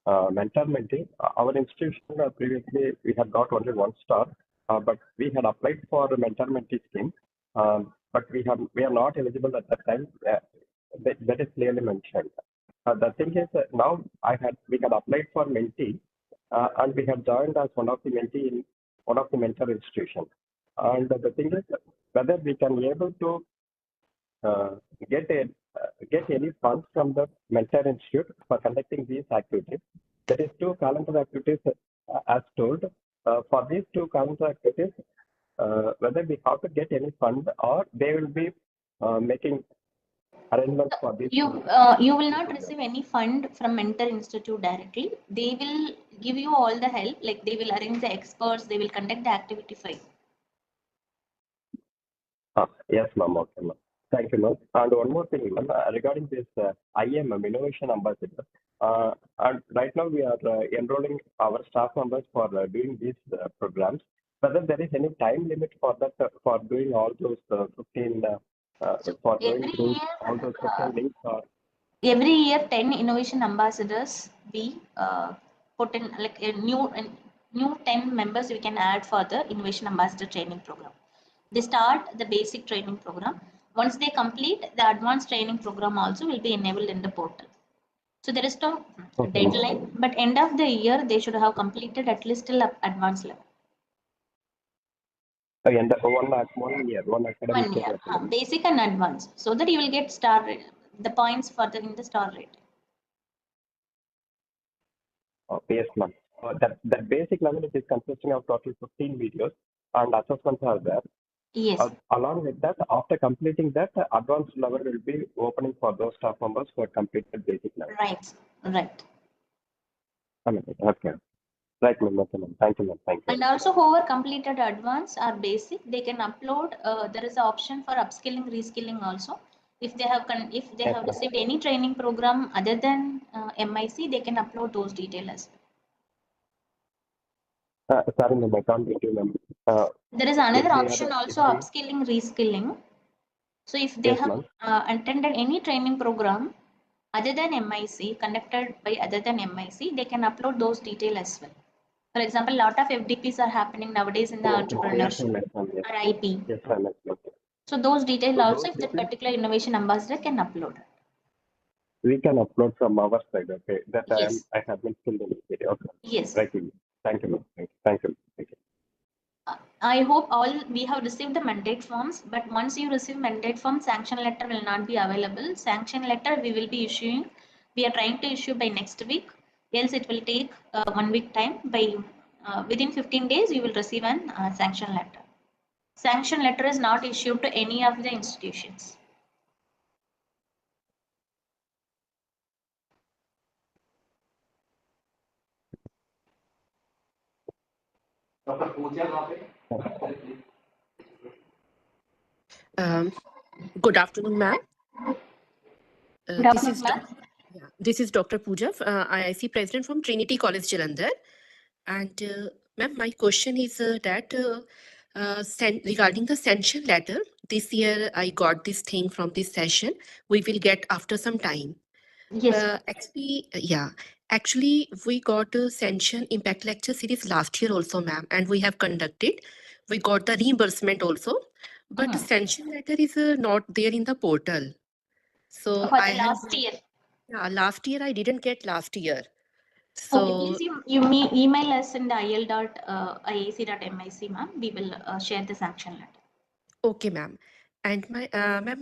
mentor mentee. Our institution previously we had got only 1 star, but we had applied for the mentor mentee scheme. But we are not eligible at that time. That is clearly mentioned. The thing is now we had applied for mentee, and we had joined as one of the mentee in one of the mentor institutions. And the thing is whether we can be able to get any funds from the mentor institute for conducting these activities. There is 2 calendar activities as told. For these 2 calendar activities, whether we have to get any fund or they will be making arrangements for this.
You will not receive any fund from Mentor Institute directly. They will give you all the help, like they will arrange the experts, they will conduct the activity for you.
Yes, ma'am. Okay, ma'am. Thank you, ma'am. And one more thing, ma'am, regarding this IM Innovation Ambassador. And right now we are enrolling our staff members for doing these programs. Whether there is any time limit for that for doing all those 15 for going through all those 15 links or
Every year 10 innovation ambassadors we put in, like a new 10 members we can add for the innovation ambassador training program. They start the basic training program. Once they complete, the advanced training program also will be enabled in the portal. So there is no deadline, but end of the year they should have completed at least till advanced level.
Again, 1 year, 1 academic
1
year.
year, basic and advanced, so that you will get star rate, the points for in the star rate.
Yes, ma'am. That basic level is consisting of total 15 videos and assessments are there.
Yes.
Along with that, after completing that, advanced level will be opening for those staff members who have completed basic level.
Right.
Okay. Right, ma'am. Okay, ma'am. Thank you, ma'am. Thank you.
And also, whoever completed advanced or basic, they can upload. There is an option for upskilling, reskilling also. If they have received any training program other than MIC, they can upload those details.
Sorry, ma'am. I can't get you, ma'am.
There is another option also, upskilling, reskilling. So if they have attended any training program other than MIC, conducted by other than MIC, they can upload those details as well. For example, a lot of FDPs are happening nowadays in the entrepreneurship or IP.
Yes, ma'am.
So those details also, if that particular innovation ambassador can upload.
We can upload from our side. Okay, that
yes.
I have been filled in the video. Okay.
Yes.
Right. Thank you, ma'am. Thank you.
I hope all we have received the mandate forms, but once you receive mandate form, sanction letter will not be available. Sanction letter we will be issuing. We are trying to issue by next week. Else it will take 1 week time. By within 15 days, you will receive an sanction letter. Sanction letter is not issued to any of the institutions.
Dr. Pooja,
Good afternoon, ma'am.
Good afternoon, ma'am.
This is Dr. Pooja, IIC President from Trinity College, Jalandhar. And ma'am, my question is regarding the sanction letter. This year, I got this thing from this session. We will get after some time.
Yes.
Actually, we got a sanction impact lecture series last year also, ma'am, and we have conducted. We got the reimbursement also, but the sanction letter is not there in the portal. So
For
I
the
have
last year.
last year I didn't get last year.
Okay, please you email us in the il.iac.mic, ma'am. We will share the sanction letter.
Okay, ma'am. And ma'am,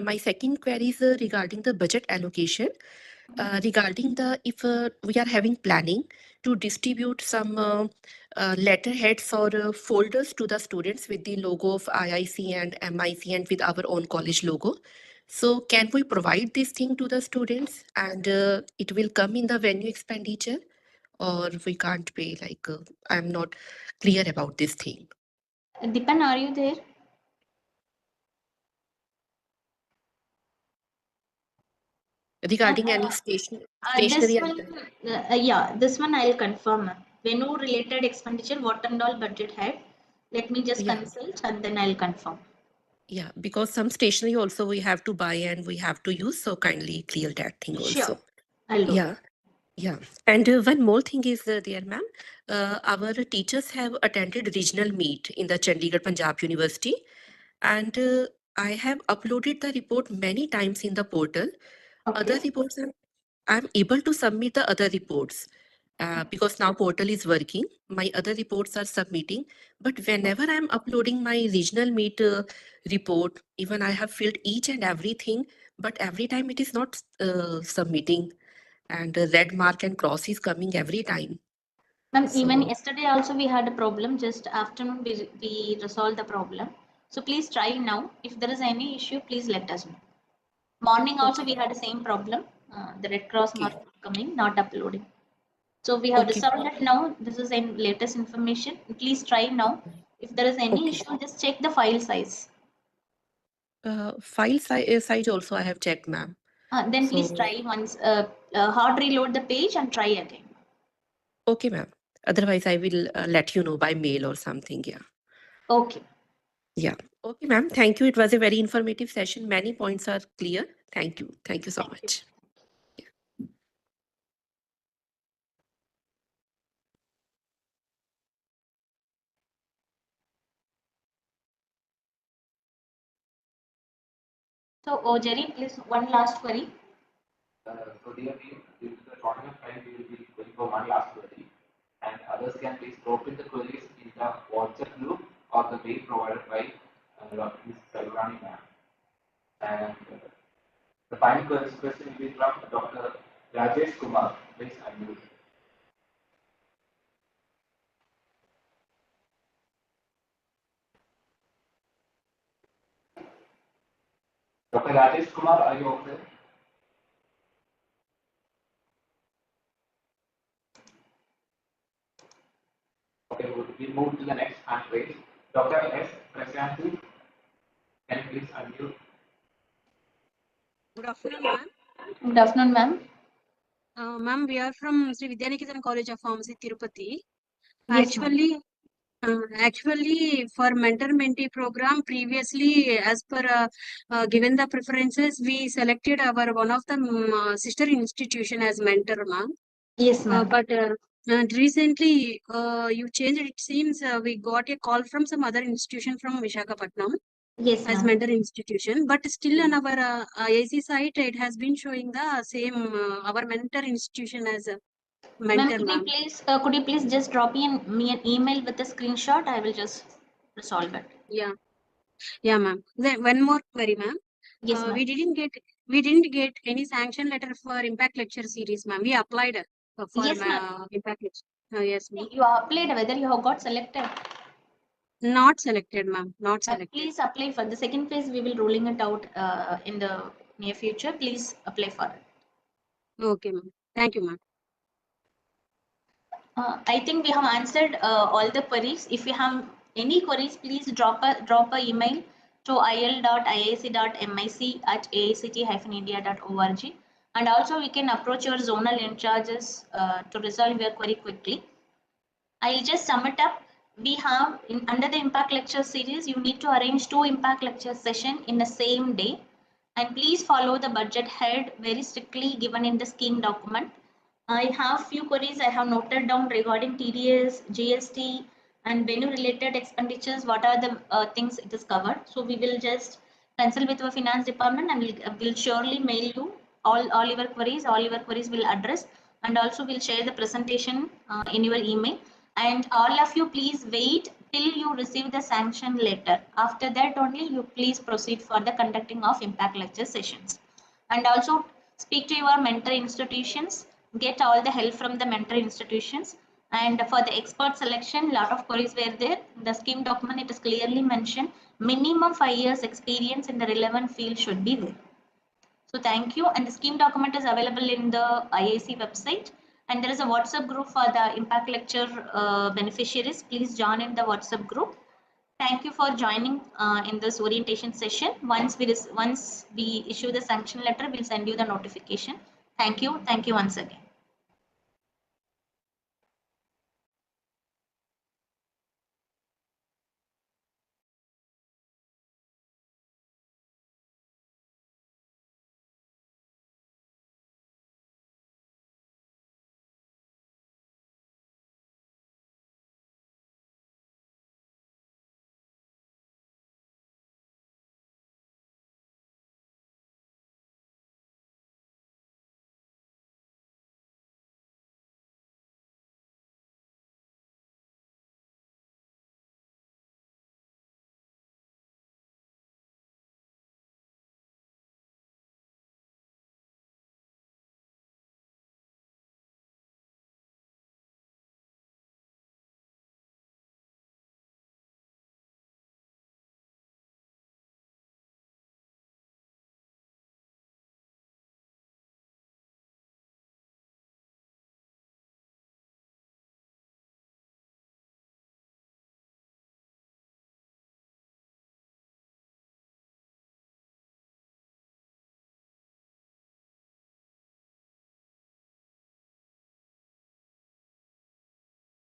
my second query is regarding the budget allocation. Regarding if we are having planning to distribute some letterheads or folders to the students with the logo of IIC and MIC and with our own college logo. So can we provide this thing to the students and it will come in the venue expenditure, or we can't pay? Like I'm not clear about this thing.
Dipan, are you there?
Regarding any stationery
This
item.
one, this one I'll confirm. Venue related expenditure, what and all budget had. Let me just consult and then I'll confirm.
Yeah, because some stationery also we have to buy and we have to use. So kindly clear that thing also.
Sure. I'll do.
Yeah. And one more thing is there, ma'am. Our teachers have attended regional meet in the Chandigarh Punjab University, and I have uploaded the report many times in the portal. Other reports, I'm able to submit the other reports because now portal is working. My other reports are submitting, but whenever I'm uploading my regional meet report, even I have filled each and everything, but every time it is not submitting, and the red mark and cross is coming every time.
Ma'am, even yesterday also we had a problem. Just afternoon we resolved the problem. So please try now. If there is any issue, please let us know. Morning also we had the same problem. The red cross mark coming, not uploading. So we have resolved it now. This is in latest information. Please try now. If there is any issue, just check the file size.
File size also I have checked, ma'am.
Then please try once. Hard reload the page and try again.
Okay, ma'am. Otherwise, I will let you know by mail or something. Yeah.
Okay.
Yeah. Okay, ma'am. Thank you. It was a very informative session. Many points are clear. Thank you. Thank you so much.
So, Jerry, please one last query.
So dear team, due to the shortening of time, we will be going for one last query, and others can please drop in the queries in the WhatsApp group or the mail provided by Ms. Salvani ma'am. And the final question will be from Dr. Rajesh Kumar. Please unmute. Dr. Rajesh Kumar, are you okay? Okay, we move to the next hand raise. Dr. S. Prashanti, can you please unmute?
Good afternoon, ma'am.
Good afternoon, ma'am.
Ma'am, we are from Sri Vidyaniketan College of Pharmacy, Tirupati.
Yes,
Actually, for mentor-mentee program, previously, as per given the preferences, we selected our one of the sister institution as mentor, ma'am.
Yes, ma'am.
But recently, you changed. It seems we got a call from some other institution from Visakhapatnam.
Yes,
as
ma'am.
mentor institution, but still on our IIC site, it has been showing the same our mentor institution as a mentor,
Ma'am, could you please just drop me an email with a screenshot? I will just resolve it.
Yeah, ma'am. Then one more query, ma'am.
Yes, ma'am.
We didn't get any sanction letter for impact lecture series, ma'am. We applied for
Yes, ma'am.
impact lecture. Yes, ma'am.
You applied, whether you have got selected.
Not selected, ma'am. Not selected.
Please apply for the second phase. We will rolling it out in the near future. Please apply for it.
Okay, ma'am. Thank you, ma'am.
I think we have answered all the queries. If you have any queries, please drop a email to il.iac.mic@aact-india.org, and also we can approach your zonal in charges to resolve your query quickly. I'll just sum it up. We have under the impact lecture series, you need to arrange 2 impact lecture session in the same day, and please follow the budget head very strictly given in the scheme document. I have few queries I have noted down regarding TDS, GST, and venue related expenditures. What are the things it is covered? So we will just consult with our finance department, and we'll surely mail you all your queries. All your queries will address, and also we'll share the presentation in your email. And all of you, please wait till you receive the sanction letter. After that only you please proceed for the conducting of impact lecture sessions. And also speak to your mentor institutions, get all the help from the mentor institutions. And for the expert selection, lot of queries were there. The scheme document, it is clearly mentioned minimum 5 years experience in the relevant field should be there. So thank you. And the scheme document is available in the IAC website. And there is a WhatsApp group for the impact lecture beneficiaries. Please join in the WhatsApp group. Thank you for joining in this orientation session. Once we issue the sanction letter, we'll send you the notification. Thank you. Thank you once again.